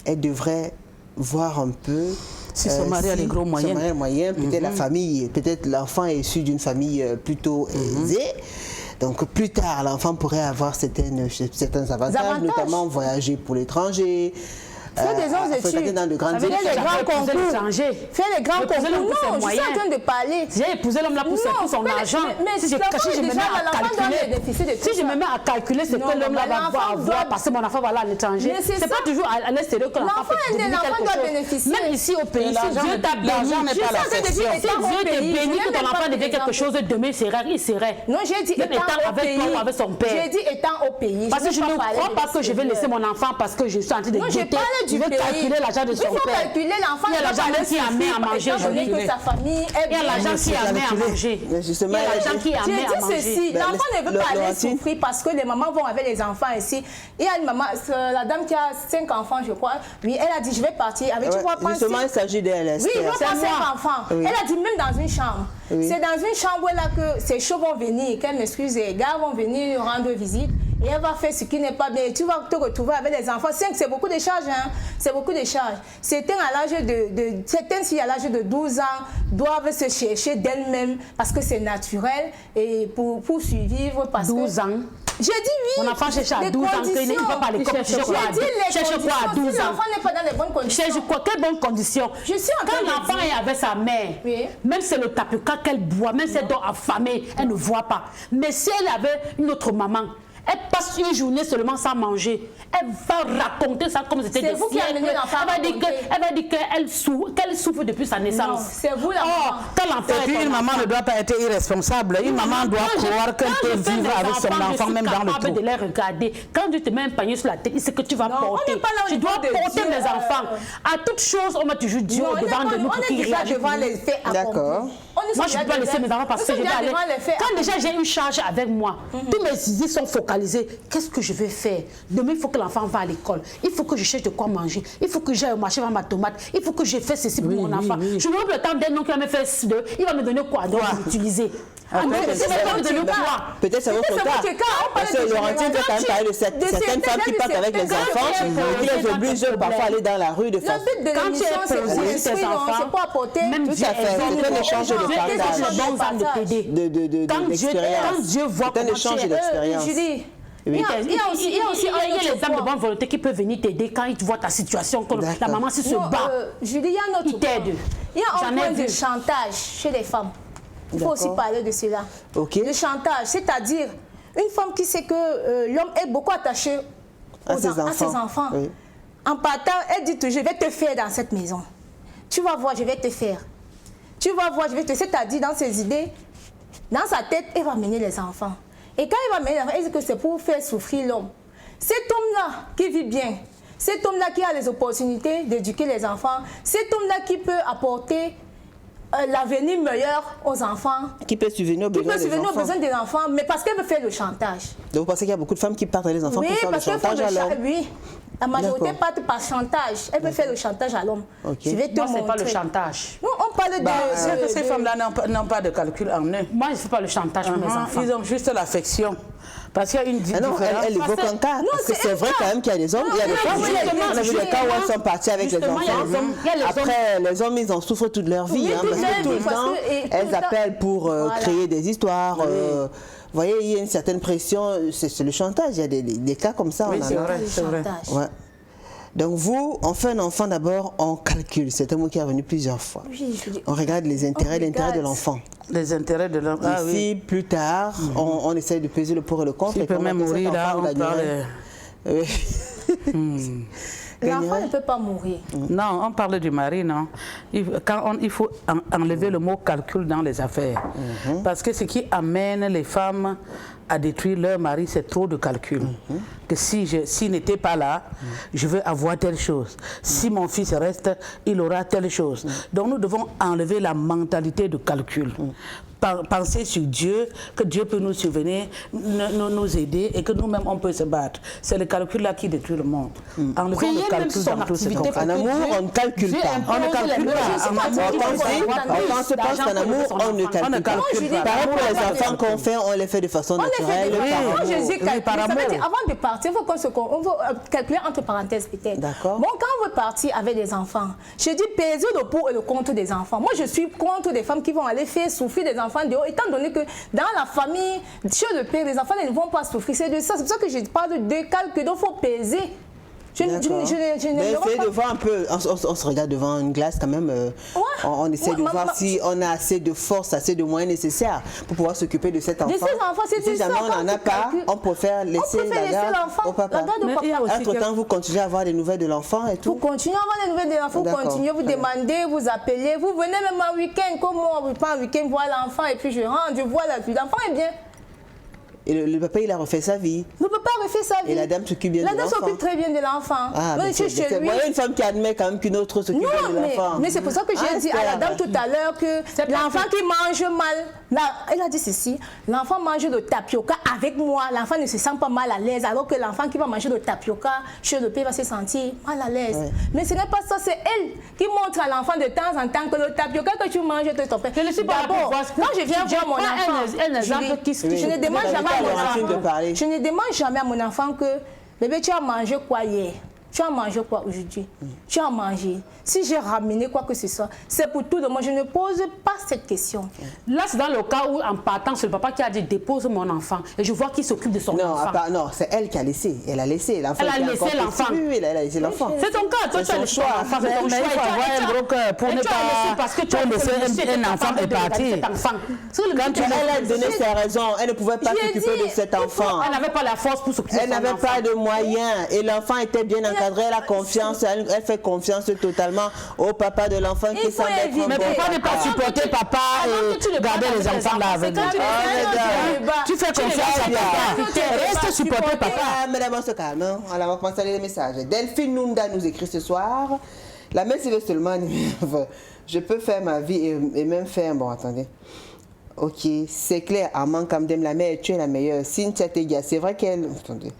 [SPEAKER 4] elle devrait voir un peu
[SPEAKER 5] si son mari a les gros moyens.
[SPEAKER 4] Son mari a moyen, peut-être la famille, peut-être l'enfant est issu d'une famille plutôt aisée. Donc plus tard, l'enfant pourrait avoir certains avantages, notamment voyager pour l'étranger.
[SPEAKER 16] Faire des grandes études,
[SPEAKER 4] dans de grandes études.
[SPEAKER 16] Faire les grands concours. Faire les grands concours. Non, je suis en train de parler.
[SPEAKER 6] J'ai épousé l'homme là pour son argent. Si je me mets à calculer ce que l'homme là va avoir parce que mon enfant va là à l'étranger, c'est pas toujours à l'extérieur que l'enfant peut devenir quelque chose. Même ici au pays, si Dieu t'a béni, si Dieu te bénit que ton enfant devient quelque chose, demain il serait.
[SPEAKER 16] Non, j'ai dit étant au pays.
[SPEAKER 6] Avec son père.
[SPEAKER 16] J'ai dit étant au pays.
[SPEAKER 6] Parce que je ne crois pas que je vais laisser mon enfant parce que je suis en train de goûter. Tu veux calculer l'argent de son père.
[SPEAKER 16] Il faut calculer l'enfant.
[SPEAKER 6] Il y a l'argent qui amène à manger.
[SPEAKER 16] Que sa famille est bien.
[SPEAKER 6] Il y a l'argent qui amène à manger. Il y a l'argent qui amène à manger.
[SPEAKER 16] J'ai dit ceci, l'enfant ne veut pas aller souffrir parce que les mamans vont avec les enfants ici. Il y a une maman, la dame qui a 5 enfants, je crois. Oui, elle a dit je vais partir avec. Tu vois,
[SPEAKER 4] justement, il s'agit d'elle.
[SPEAKER 16] Oui, il veut pas 5 enfants. Elle a dit même dans une chambre. C'est dans une chambre là que ces chevaux vont venir. Qu'elle m'excuse, les gars vont venir rendre visite. Et elle va faire ce qui n'est pas bien. Et tu vas te retrouver avec les enfants. 5, c'est beaucoup de charges. Hein? C'est beaucoup de charges. Certaines filles à l'âge de 12 ans doivent se chercher d'elles-mêmes parce que c'est naturel et pour survivre.
[SPEAKER 6] 12 ans.
[SPEAKER 16] J'ai dit oui.
[SPEAKER 6] Mon enfant cherche à 12 ans qu'il ne va pas à l'école.
[SPEAKER 16] Cherche quoi à 12 ans? Si l'enfant n'est pas dans les bonnes conditions.
[SPEAKER 6] Cherche quoi? Quelles bonnes conditions? Quand l'enfant est avec sa mère, même si c'est le tapuka qu'elle boit, même si elle dort affamée, elle ne voit pas. Mais si elle avait une autre maman, elle passe une journée seulement sans manger. Elle va raconter ça comme c'était des siècles.
[SPEAKER 16] C'est vous qui amenez l'enfant.
[SPEAKER 6] Elle va dire qu'elle souffre depuis sa naissance.
[SPEAKER 16] C'est vous la maman.
[SPEAKER 5] Et puis une maman ne doit pas être irresponsable. Une maman doit croire qu'elle peut vivre avec son enfant même dans le trou.
[SPEAKER 6] De les regarder. Quand tu te mets un panier sur la tête, c'est que tu vas porter. Tu dois porter mes enfants. À toute chose, on m'a toujours dit devant de nous pour qu'ils réagissent.
[SPEAKER 4] D'accord.
[SPEAKER 6] Moi, je ne peux pas laisser mes enfants parce que je vais aller. Quand déjà j'ai une charge avec moi, tous mes idées sont focalisées. Qu'est-ce que je vais faire? Demain, il faut que l'enfant va à l'école. Il faut que je cherche de quoi manger. Il faut que j'aille au marché voir ma tomate. Il faut que je fasse ceci pour mon enfant. Je n'ai pas le temps d'un nom qui va me faire il va me donner quoi donc utiliser.
[SPEAKER 4] Peut-être c'est votre cas. Parce que Laurentine peut quand même parler de certaines femmes qui partent avec les enfants et qui les obligent parfois à aller dans la rue de façon.
[SPEAKER 16] Quand tu es posé tes enfants, c'est pas apporter.
[SPEAKER 4] Tout à fait. C'est un échange de partage.
[SPEAKER 6] Quand Dieu voit
[SPEAKER 4] comment tu es,
[SPEAKER 6] il y a aussi les âmes de bonne volonté qui peuvent venir t'aider quand ils voient ta situation, quand la maman se bat.
[SPEAKER 16] Julie, il y a un autre point. Il y a un point de chantage chez les femmes. Il faut aussi parler de cela. Le chantage, c'est-à-dire une femme qui sait que l'homme est beaucoup attaché à ses enfants. Oui. En partant, elle dit toujours, je vais te faire dans cette maison. Tu vas voir, je vais te faire. Tu vas voir, je vais te faire. C'est-à-dire dans ses idées, dans sa tête, elle va mener les enfants. Et quand il va mener les enfants, elle dit que c'est pour faire souffrir l'homme. Cet homme-là qui vit bien, cet homme-là qui a les opportunités d'éduquer les enfants, cet homme-là qui peut apporter l'avenir meilleur aux enfants.
[SPEAKER 4] Qui peut subvenir aux
[SPEAKER 16] besoins des enfants, mais parce qu'elle veut faire le chantage.
[SPEAKER 4] Donc vous pensez qu'il y a beaucoup de femmes qui partent avec les enfants pour faire le chantage à l'homme?
[SPEAKER 16] Oui, la majorité partent par chantage. Elle veut faire le chantage à l'homme.
[SPEAKER 5] Je vais te montrer. Non, c'est pas le chantage.
[SPEAKER 16] Non, on parle de...
[SPEAKER 5] Ces femmes-là n'ont pas de calcul en eux.
[SPEAKER 6] Moi, je ne fais pas le chantage pour mes enfants.
[SPEAKER 5] Ils ont juste l'affection. Parce qu'il y a une différence.
[SPEAKER 4] Non, elle évoque un cas. Parce que c'est vrai quand même qu'il y a des hommes, il y a des femmes. On a vu des cas où elles sont parties avec les enfants. Après, les hommes, ils en souffrent toute leur vie. Parce que tout le temps, elles appellent pour créer des histoires. Vous voyez, il y a une certaine pression. C'est le chantage. Il y a des cas comme ça.
[SPEAKER 5] Oui, c'est vrai.
[SPEAKER 4] Ouais. Donc vous, on fait un enfant d'abord, on calcule. C'est un mot qui est revenu plusieurs fois. On regarde les intérêts, l'intérêt de l'enfant.
[SPEAKER 5] Les intérêts de l'enfant.
[SPEAKER 4] Ah, oui. Plus tard, on essaie de peser le pour et le contre.
[SPEAKER 5] Il peut même mourir là, on parle...
[SPEAKER 16] L'enfant ne peut pas mourir.
[SPEAKER 5] Non, on parle du mari, non. Il faut enlever le mot calcul dans les affaires. Parce que ce qui amène les femmes à détruire leur mari, c'est trop de calcul. Que s'il n'était pas là, je veux avoir telle chose. Si mon fils reste, il aura telle chose. Donc nous devons enlever la mentalité de calcul. Penser sur Dieu, que Dieu peut nous subvenir, nous aider et que nous-mêmes on peut se battre. C'est le calcul là qui détruit le monde. Enlevons le calcul dans tout ce qu'on fait.
[SPEAKER 4] En amour, on ne calcule pas.
[SPEAKER 5] On ne calcule pas.
[SPEAKER 4] Quand on se pense en amour, on ne calcule pas. Pareil pour les enfants qu'on fait, on les fait de façon naturelle.
[SPEAKER 16] Moi, je dis calculer. Avant de partir, il faut qu'on calculer entre parenthèses peut-être. D'accord. Bon, quand on veut partir avec des enfants, je dis peser le pour et le contre des enfants. Moi, je suis contre des femmes qui vont aller faire souffrir des enfants dehors, étant donné que dans la famille, chez le père, les enfants ne vont pas souffrir. C'est de ça. C'est pour ça que je parle de calcul. Donc, il faut peser.
[SPEAKER 4] Mais essayez de voir un peu, on se regarde devant une glace quand même, on essaie de voir si on a assez de force, assez de moyens nécessaires pour pouvoir s'occuper de cet enfant. Si jamais on n'en a pas, on préfère laisser la garde au papa. Entre-temps, vous continuez à avoir des nouvelles de l'enfant et tout.
[SPEAKER 16] Vous continuez à avoir des nouvelles de l'enfant, vous continuez, vous demandez, vous appelez, vous venez même un week-end, comme moi, on pas un week-end voir l'enfant et puis je rentre, je vois l'enfant est bien.
[SPEAKER 4] Et le papa, il a refait sa vie.
[SPEAKER 16] Le papa a refait sa vie.
[SPEAKER 4] Et la dame s'occupe bien de l'enfant.
[SPEAKER 16] La dame s'occupe très bien de l'enfant.
[SPEAKER 4] Ah, mais il y a une femme qui admet quand même qu'une autre s'occupe bien de l'enfant.
[SPEAKER 16] Mais c'est pour ça que j'ai dit à la dame tout à l'heure que l'enfant qui mange mal, là, elle a dit ceci, l'enfant mange le tapioca avec moi, l'enfant ne se sent pas mal à l'aise, alors que l'enfant qui va manger le tapioca chez le père va se sentir mal à l'aise. Ouais. Mais ce n'est pas ça, c'est elle qui montre à l'enfant de temps en temps que le tapioca que tu manges te ton père. D'abord, quand je viens voir mon enfant, je ne demande jamais je ne demande jamais à mon enfant que bébé, tu as mangé quoi hier? Tu as mangé quoi aujourd'hui? Tu as mangé. Si j'ai ramené quoi que ce soit, c'est pour tout le monde. Je ne pose pas cette question.
[SPEAKER 6] Là, c'est dans le cas où, en partant, c'est le papa qui a dit dépose mon enfant. Et je vois qu'il s'occupe de son enfant.
[SPEAKER 4] Non, c'est elle qui a laissé. Elle a laissé l'enfant.
[SPEAKER 6] Elle a laissé l'enfant.
[SPEAKER 4] Oui, elle a laissé l'enfant.
[SPEAKER 6] C'est ton cas. Toi, tu as le choix.
[SPEAKER 5] Mais il faut avoir un gros cœur pour ne pas laisser un enfant et partir.
[SPEAKER 4] Quand elle a donné ses raisons, elle ne pouvait pas s'occuper de cet enfant.
[SPEAKER 6] Elle n'avait pas la force pour s'occuper de son enfant.
[SPEAKER 4] Elle n'avait pas de moyens. Et l'enfant était bien encadré. Elle a confiance. Elle fait confiance totalement au papa de l'enfant qui semble être un bon.
[SPEAKER 5] Mais pourquoi ne pas supporter papa et garder les enfants là avec nous? Tu fais confiance à papa. Reste supporter papa.
[SPEAKER 4] Mesdames, on se calme. On va commencer les messages. Delphine Nunda nous écrit ce soir. La mère Sylvie Seulement, je peux faire ma vie et même faire... Bon, attendez. Ok, c'est clair. Amman Kamdem, la mère, tu es la meilleure. Cynthia Tegia, c'est vrai qu'elle... Attendez.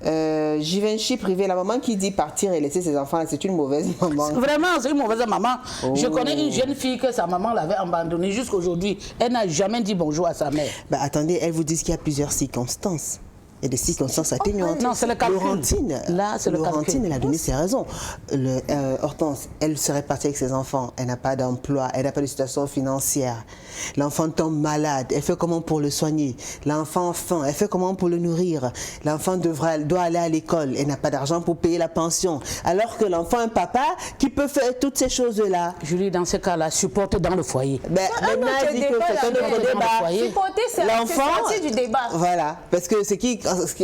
[SPEAKER 4] Givenchy privé, la maman qui dit partir et laisser ses enfants, c'est une mauvaise maman.
[SPEAKER 5] Vraiment, c'est une mauvaise maman.
[SPEAKER 4] Oh.
[SPEAKER 5] Je connais une jeune fille que sa maman l'avait abandonnée jusqu'à aujourd'hui. Elle n'a jamais dit bonjour à sa mère.
[SPEAKER 4] Bah, attendez, elles vous disent qu'il y a plusieurs circonstances. Et des circonstances atténuantes.
[SPEAKER 5] Non, c'est le calcul.
[SPEAKER 4] Laurentine, elle a donné ses raisons. Hortense, elle serait partie avec ses enfants. Elle n'a pas d'emploi, elle n'a pas de situation financière. L'enfant tombe malade. Elle fait comment pour le soigner? L'enfant a faim. Elle fait comment pour le nourrir? L'enfant doit aller à l'école. Elle n'a pas d'argent pour payer la pension. Alors que l'enfant a un papa qui peut faire toutes ces choses-là.
[SPEAKER 5] Julie, dans ce cas-là, supporte dans le foyer.
[SPEAKER 4] Maintenant, elle dit que c'est un autre débat.
[SPEAKER 16] Supporter, c'est sortir du débat.
[SPEAKER 4] Voilà. Parce que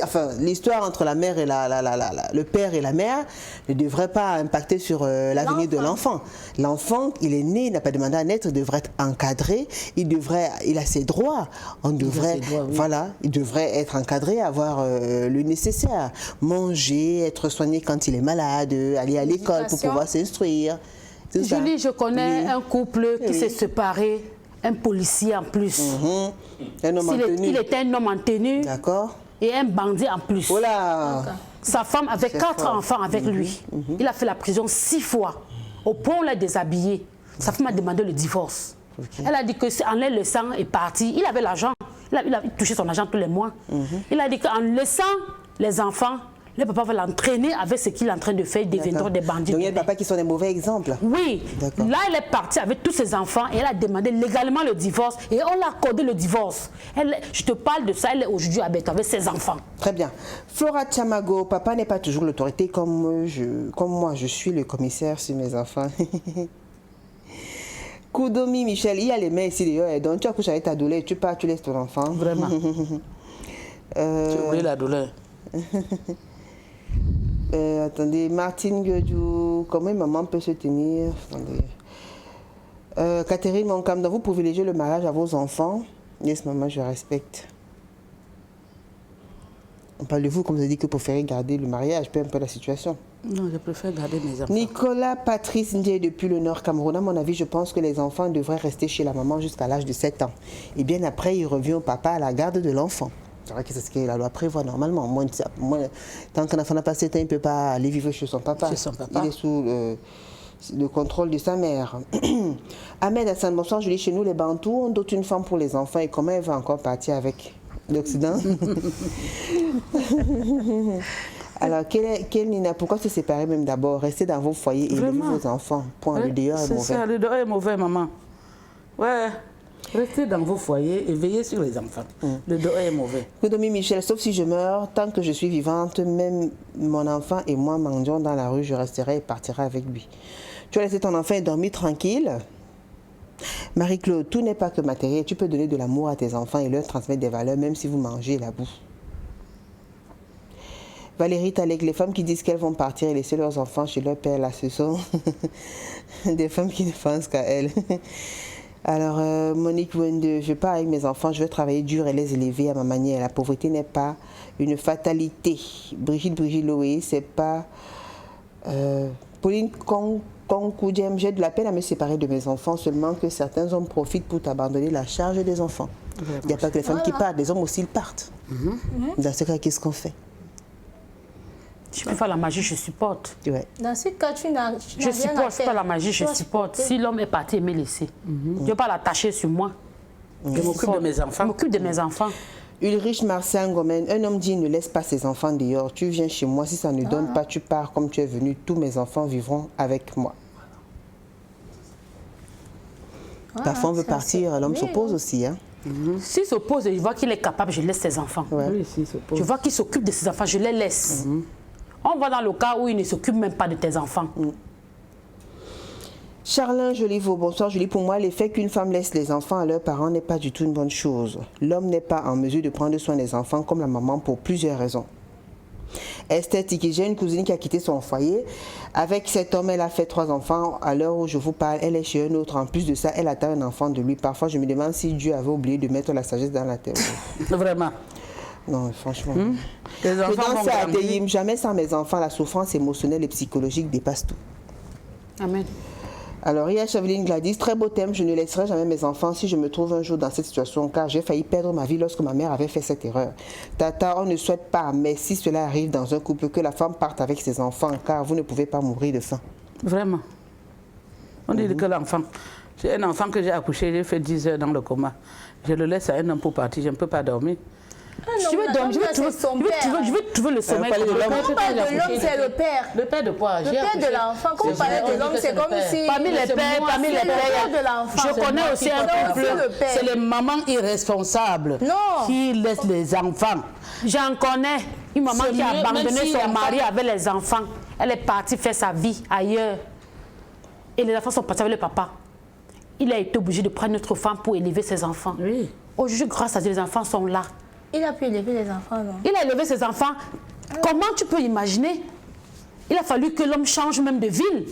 [SPEAKER 4] enfin, l'histoire entre la mère et le père et la mère ne devrait pas impacter sur l'avenir de l'enfant. L'enfant, il est né, il n'a pas demandé à naître, il devrait être encadré, il a ses droits. Il devrait être encadré, avoir le nécessaire. Manger, être soigné quand il est malade, aller à l'école pour pouvoir s'instruire.
[SPEAKER 6] Julie, je connais un couple qui s'est séparé, un policier en plus.
[SPEAKER 4] Un homme en tenue.
[SPEAKER 6] Il était un homme en tenue.
[SPEAKER 4] D'accord.
[SPEAKER 6] Et un bandit en plus.
[SPEAKER 4] Voilà.
[SPEAKER 6] Sa femme avait 4 enfants avec lui. Il a fait la prison 6 fois. Au point où on l'a déshabillé. Sa femme a demandé le divorce. Elle a dit que en les laissant est parti. Il avait l'argent. Il a touché son argent tous les mois. Il a dit qu'en laissant les enfants, le papa va l'entraîner avec ce qu'il est en train de faire, ils deviendront des bandits.
[SPEAKER 4] Donc il y a des papas qui sont des mauvais exemples.
[SPEAKER 6] Oui. Là, elle est partie avec tous ses enfants et elle a demandé légalement le divorce et on l'a accordé le divorce. Je te parle de ça, elle est aujourd'hui avec ses enfants.
[SPEAKER 4] Très bien. Flora Chamago, papa n'est pas toujours l'autorité comme moi, je suis le commissaire sur mes enfants. Koudomi Michel, il y a les mains ici d'ailleurs, donc tu accouches avec ta douleur, tu pars, tu laisses ton enfant.
[SPEAKER 5] Vraiment. Tu oublies la douleur.
[SPEAKER 4] Attendez, Martine Guedou, comment une maman peut se tenir? Catherine Moncam, vous privilégiez le mariage à vos enfants? Yes, maman, je respecte. Parlez-vous, comme vous avez dit, que vous préférez garder le mariage, peu importe la situation?
[SPEAKER 5] Non, je préfère garder mes enfants.
[SPEAKER 4] Nicolas Patrice Ndiaye depuis le Nord Cameroun. À mon avis, je pense que les enfants devraient rester chez la maman jusqu'à l'âge de 7 ans. Et bien après, il revient au papa à la garde de l'enfant. C'est vrai que c'est ce que la loi prévoit normalement. Tant qu'un enfant n'a pas 7 ans, il ne peut pas aller vivre chez son papa. Il est sous le contrôle de sa mère. Ahmed Hassan, bonsoir, je lis chez nous, les Bantous, on dote une femme pour les enfants et comment elle va encore partir avec l'Occident? Alors, quelle Nina, pourquoi se séparer même d'abord? Restez dans vos foyers et élevez vos enfants. Point, le dehors est mauvais.
[SPEAKER 5] C'est ça, le dehors est mauvais, maman. Ouais. Restez dans vos foyers et veillez sur les enfants. Le dehors est mauvais.
[SPEAKER 4] Koudomi Michel, sauf si je meurs, tant que je suis vivante, même mon enfant et moi mendions dans la rue, je resterai et partirai avec lui. Tu as laissé ton enfant et dormir tranquille? Marie-Claude, tout n'est pas que matériel. Tu peux donner de l'amour à tes enfants et leur transmettre des valeurs, même si vous mangez la boue. Valérie Talek, les femmes qui disent qu'elles vont partir et laisser leurs enfants chez leur père, là, ce sont des femmes qui ne pensent qu'à elles. Alors, Monique Wende, je pars avec mes enfants, je vais travailler dur et les élever à ma manière. La pauvreté n'est pas une fatalité. Brigitte Loé, c'est pas... Pauline Konkoudjem, j'ai de la peine à me séparer de mes enfants, seulement que certains hommes profitent pour t'abandonner la charge des enfants. Il n'y a pas que les femmes qui partent, les hommes aussi ils partent. Dans ce cas, qu'est-ce qu'on fait?
[SPEAKER 6] Je peux faire la magie, je supporte.
[SPEAKER 4] Ouais.
[SPEAKER 16] Dans ce cas, tu n'as rien à faire.
[SPEAKER 6] Je supporte pas la magie, je supporte. Si l'homme est parti et me laisser, je ne vais pas l'attacher sur moi.
[SPEAKER 5] Je m'occupe de mes enfants.
[SPEAKER 6] Je m'occupe de mes enfants.
[SPEAKER 4] Ulrich Marcin Gomen, un homme dit ne laisse pas ses enfants dehors. Tu viens chez moi, si ça ne donne pas, tu pars comme tu es venu. Tous mes enfants vivront avec moi. Parfois on veut partir, l'homme s'oppose aussi. Hein.
[SPEAKER 6] S'il s'oppose, je vois qu'il est capable, je laisse ses enfants.
[SPEAKER 4] Ouais.
[SPEAKER 5] Oui,
[SPEAKER 6] je vois qu'il s'occupe de ses enfants, je les laisse. On va dans le cas où il ne s'occupe même pas de tes enfants.
[SPEAKER 4] Charlin Joliveau, bonsoir Julie. Pour moi, l'effet qu'une femme laisse les enfants à leurs parents n'est pas du tout une bonne chose. L'homme n'est pas en mesure de prendre soin des enfants comme la maman pour plusieurs raisons. Esther Tiki, j'ai une cousine qui a quitté son foyer. Avec cet homme, elle a fait 3 enfants. À l'heure où je vous parle, elle est chez un autre. En plus de ça, elle attend un enfant de lui. Parfois, je me demande si Dieu avait oublié de mettre la sagesse dans la terre.
[SPEAKER 5] Vraiment.
[SPEAKER 4] Non, franchement.
[SPEAKER 5] Les enfants vont grandir.
[SPEAKER 4] Jamais sans mes enfants, la souffrance émotionnelle et psychologique dépasse tout.
[SPEAKER 6] Amen.
[SPEAKER 4] Alors, il y a Cheveline Gladys, très beau thème, je ne laisserai jamais mes enfants si je me trouve un jour dans cette situation, car j'ai failli perdre ma vie lorsque ma mère avait fait cette erreur. Tata, on ne souhaite pas, mais si cela arrive dans un couple, que la femme parte avec ses enfants, car vous ne pouvez pas mourir de faim.
[SPEAKER 5] Vraiment. On dit que l'enfant, j'ai un enfant que j'ai accouché, j'ai fait 10 heures dans le coma. Je le laisse à un homme pour partir, je ne peux pas dormir.
[SPEAKER 16] Je vais dormir,
[SPEAKER 5] je vais trouver le sommeil.
[SPEAKER 16] Quand on parle de l'homme, c'est le père.
[SPEAKER 5] Le père de quoi?
[SPEAKER 16] Le père de l'enfant. Quand on parle de l'homme, c'est comme si...
[SPEAKER 5] Parmi les pères,
[SPEAKER 16] de l'enfant.
[SPEAKER 5] je connais aussi un couple, c'est les mamans irresponsables qui laissent les enfants.
[SPEAKER 6] J'en connais une maman qui a abandonné son mari avec les enfants. Elle est partie faire sa vie ailleurs. Et les enfants sont partis avec le papa. Il a été obligé de prendre notre femme pour élever ses enfants.
[SPEAKER 5] Oui.
[SPEAKER 6] Aujourd'hui, grâce à Dieu, les enfants sont là.
[SPEAKER 16] Il a pu élever les enfants, non?
[SPEAKER 6] Il a élevé ses enfants. Comment tu peux imaginer? Il a fallu que l'homme change même de ville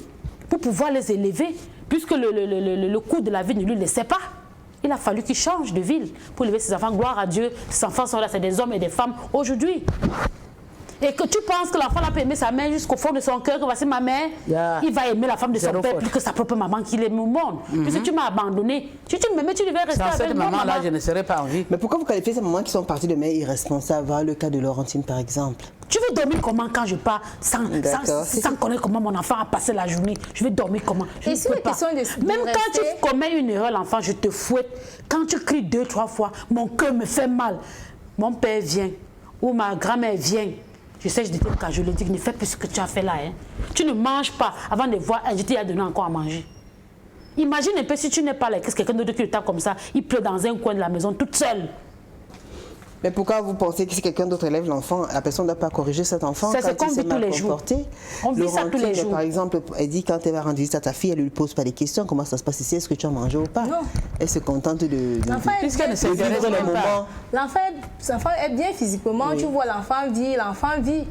[SPEAKER 6] pour pouvoir les élever, puisque le coût de la vie ne lui laissait pas. Il a fallu qu'il change de ville pour élever ses enfants. Gloire à Dieu, ses enfants sont là, c'est des hommes et des femmes aujourd'hui. Et que tu penses que l'enfant peut aimer sa mère jusqu'au fond de son cœur, que voici ma mère, il va aimer la femme de son père plus que sa propre maman qu'il aime au monde. Puisque tu m'as abandonné. Si tu m'aimais, tu devais rester avec moi.
[SPEAKER 5] Cette maman-là, je ne serais pas en vie.
[SPEAKER 4] Mais pourquoi vous qualifiez ces mamans qui sont parties de mères irresponsables? Voilà le cas de Laurentine, par exemple.
[SPEAKER 6] Tu veux dormir comment quand je pars sans connaître comment mon enfant a passé la journée? Je vais dormir comment? Je ne peux pas. Même quand tu commets une erreur, l'enfant, je te fouette. Quand tu cries 2, 3 fois, mon cœur me fait mal. Mon père vient ou ma grand-mère vient. Je sais, je dis quand je le dis, ne fais plus ce que tu as fait là. Hein. Tu ne manges pas avant de voir, je t'ai donné encore à manger. Imagine un peu si tu n'es pas là, qu'est-ce que quelqu'un d'autre qui le tape comme ça, il pleut dans un coin de la maison toute seule.
[SPEAKER 4] Mais pourquoi vous pensez que si quelqu'un d'autre élève l'enfant, la personne ne doit pas corriger cet enfant quand
[SPEAKER 6] c'est comme
[SPEAKER 4] il s'est
[SPEAKER 6] tous les jours. On vit ça tous les jours.
[SPEAKER 4] Par exemple, elle dit quand elle va rendre visite à ta fille, elle ne lui pose pas des questions. Comment ça se passe ici? Est-ce que tu as mangé ou pas?
[SPEAKER 16] Non.
[SPEAKER 4] Elle se contente de
[SPEAKER 16] puisqu'elle ne sait
[SPEAKER 4] vivre le moment.
[SPEAKER 16] L'enfant est bien physiquement. Oui. Tu vois l'enfant vit.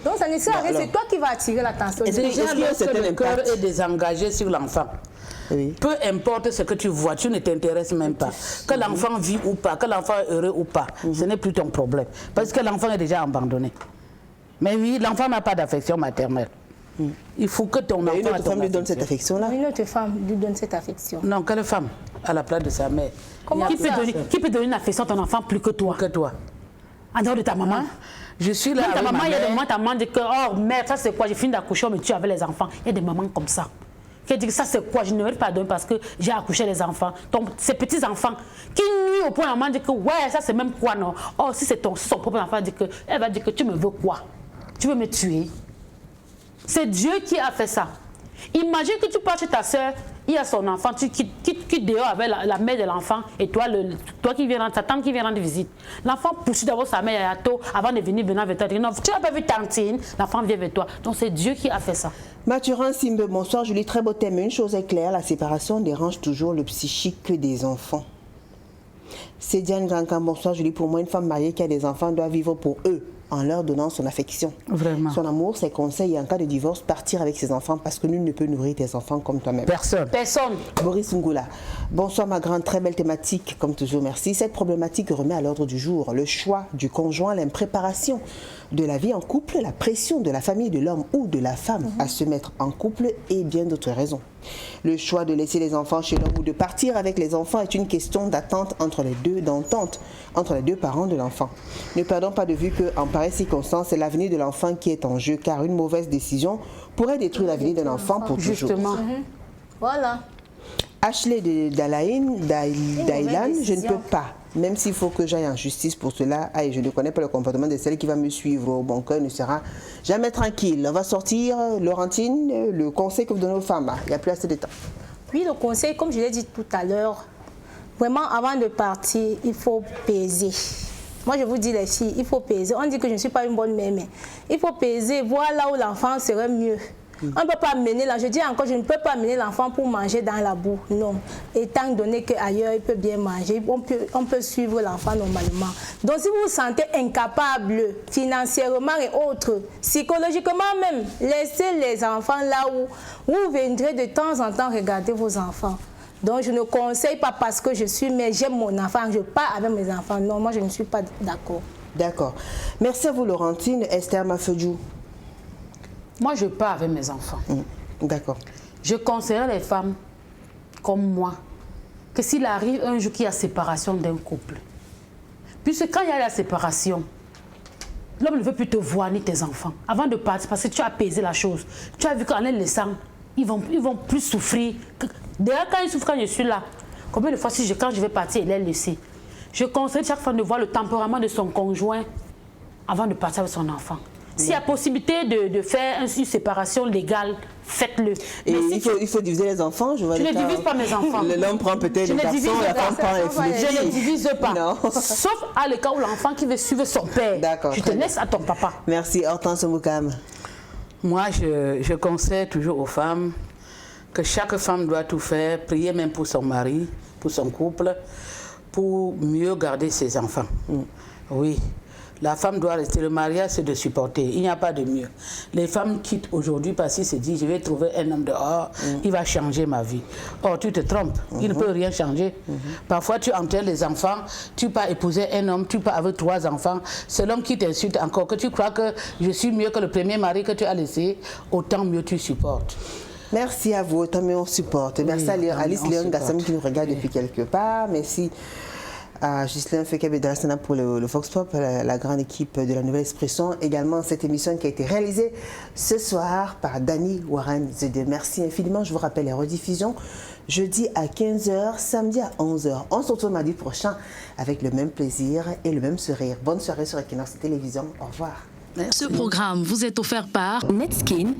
[SPEAKER 16] Donc ça ne sert à rien. C'est toi qui vas attirer l'attention.
[SPEAKER 5] Déjà, lorsque le cœur est désengagé sur l'enfant, peu importe ce que tu vois, tu ne t'intéresses même pas. Que l'enfant vit ou pas, que l'enfant est heureux ou pas, ce n'est plus ton problème. Parce que l'enfant est déjà abandonné. Mais oui, l'enfant n'a pas d'affection maternelle. Il faut que ton enfant...
[SPEAKER 4] Une autre femme lui donne cette affection-là?
[SPEAKER 16] Une autre femme lui donne cette affection.
[SPEAKER 5] Non, quelle femme? À la place de sa mère.
[SPEAKER 6] Qui peut donner une affection à ton enfant plus que toi?
[SPEAKER 5] Que toi.
[SPEAKER 6] En dehors de ta maman?
[SPEAKER 5] Je suis là avec
[SPEAKER 6] ta maman,
[SPEAKER 5] ma mère.
[SPEAKER 6] Il y a des moments, ta maman dit que, oh merde, ça c'est quoi? J'ai fini d'accoucher, mais tu avais les enfants. Il y a des mamans comme ça. Qui dit que ça c'est quoi? Je ne vais pas donner parce que j'ai accouché les enfants. Ces petits-enfants qui nuit au point de maman dit que ouais, ça c'est même quoi non? Oh, si c'est son propre enfant, elle va dire que tu me veux quoi? Tu veux me tuer? C'est Dieu qui a fait ça. Imagine que tu pars chez ta soeur, il y a son enfant, tu quittes dehors avec la mère de l'enfant et toi qui viens rendre, ta tante qui vient rendre visite. L'enfant poursuit d'abord sa mère à tôt avant de venir vers toi. Non, tu n'as pas vu Tantine, l'enfant vient vers toi. Donc c'est Dieu qui a fait ça.
[SPEAKER 4] Mathurin Simbe, bonsoir Julie, très beau thème. Une chose est claire, la séparation dérange toujours le psychique des enfants. C'est Diane Grancan, bonsoir Julie, pour moi une femme mariée qui a des enfants doit vivre pour eux, en leur donnant son affection. Vraiment. Son amour, ses conseils et en cas de divorce, partir avec ses enfants parce que nul ne peut nourrir tes enfants comme toi-même.
[SPEAKER 5] Personne.
[SPEAKER 4] Boris Ngoula. Bonsoir ma grande, très belle thématique, comme toujours, merci. Cette problématique remet à l'ordre du jour le choix du conjoint, l'impréparation de la vie en couple, la pression de la famille de l'homme ou de la femme à se mettre en couple et bien d'autres raisons. Le choix de laisser les enfants chez l'homme ou de partir avec les enfants est une question d'attente d'entente entre les deux parents de l'enfant. Ne perdons pas de vue qu'en pareille circonstance, c'est l'avenir de l'enfant qui est en jeu, car une mauvaise décision pourrait détruire l'avenir d'un enfant pour toujours.
[SPEAKER 16] Justement. Voilà.
[SPEAKER 4] Ashley de Dailan, je ne peux pas. Même s'il faut que j'aille en justice pour cela, je ne connais pas le comportement de celle qui va me suivre. Mon cœur ne sera jamais tranquille. On va sortir, Laurentine, le conseil que vous donnez aux femmes. Il n'y a plus assez de temps.
[SPEAKER 16] Oui, le conseil, comme je l'ai dit tout à l'heure, vraiment avant de partir, il faut peser. Moi, je vous dis les filles, il faut peser. On dit que je ne suis pas une bonne mère, mais il faut peser, voir là où l'enfant serait mieux. On ne peut pas amener, je dis encore, je ne peux pas amener l'enfant pour manger dans la boue, non. Étant donné qu'ailleurs, il peut bien manger, on peut suivre l'enfant normalement. Donc, si vous vous sentez incapable, financièrement et autres, psychologiquement même, laissez les enfants là où vous viendrez de temps en temps regarder vos enfants. Donc, je ne conseille pas parce que je suis mère, j'aime mon enfant, je pars avec mes enfants. Non, moi, je ne suis pas d'accord.
[SPEAKER 4] D'accord. Merci à vous, Laurentine. Esther Mafedjou.
[SPEAKER 6] Moi, je pars avec mes enfants.
[SPEAKER 4] D'accord.
[SPEAKER 6] Je conseillerais les femmes comme moi que s'il arrive un jour qu'il y a séparation d'un couple, puisque quand il y a la séparation, l'homme ne veut plus te voir ni tes enfants. Avant de partir, parce que tu as apaisé la chose, tu as vu qu'en les laissant, ils vont plus souffrir. D'ailleurs, quand ils souffrent, quand je suis là, combien de fois, quand je vais partir et les laisser, je conseille chaque fois de voir le tempérament de son conjoint avant de partir avec son enfant. S'il y a possibilité de faire une séparation légale, faites-le.
[SPEAKER 4] Et il faut diviser les enfants. Je
[SPEAKER 6] ne divise pas mes enfants.
[SPEAKER 4] L'homme prend peut-être les garçons, la femme prend les filles.
[SPEAKER 6] Je ne divise pas. Non. Sauf à le cas où l'enfant qui veut suivre son père.
[SPEAKER 4] D'accord.
[SPEAKER 6] Je te laisse à ton papa.
[SPEAKER 4] Merci. Hortense Moukam.
[SPEAKER 5] Moi, je conseille toujours aux femmes que chaque femme doit tout faire, prier même pour son mari, pour son couple, pour mieux garder ses enfants. Oui. La femme doit rester, le mariage c'est de supporter, il n'y a pas de mieux. Les femmes quittent aujourd'hui parce qu'ils se disent je vais trouver un homme dehors, il va changer ma vie. Or tu te trompes, il ne peut rien changer. Parfois tu enterres les enfants, tu peux épouser un homme, tu peux avec 3 enfants, c'est l'homme qui t'insulte encore, que tu crois que je suis mieux que le premier mari que tu as laissé, autant mieux tu supportes.
[SPEAKER 4] Merci à vous, autant mieux on supporte. Merci à Alice Léon Gassam qui nous regarde depuis quelque part. Merci à Ghislain Fekebe-Dassana pour le Vox Pop, la grande équipe de la Nouvelle Expression. Également cette émission qui a été réalisée ce soir par Dani Warren Zede. Merci infiniment. Je vous rappelle les rediffusions jeudi à 15h, samedi à 11h. On se retrouve mardi prochain avec le même plaisir et le même sourire. Bonne soirée sur Equinox Télévision. Au revoir.
[SPEAKER 17] Merci. Ce programme vous est offert par
[SPEAKER 1] Netskin.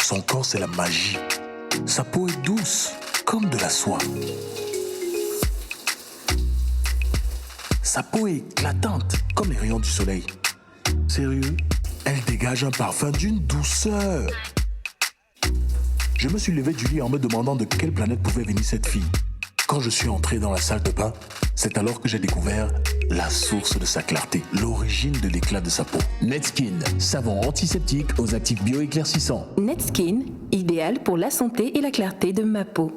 [SPEAKER 2] Son corps, c'est la magie. Sa peau est douce, comme de la soie. Sa peau est éclatante, comme les rayons du soleil. Sérieux, elle dégage un parfum d'une douceur. Je me suis levé du lit en me demandant de quelle planète pouvait venir cette fille. Quand je suis entré dans la salle de bain, c'est alors que j'ai découvert la source de sa clarté, l'origine de l'éclat de sa peau.
[SPEAKER 3] Netskin, savon antiseptique aux actifs bioéclaircissants.
[SPEAKER 1] Netskin, idéal pour la santé et la clarté de ma peau.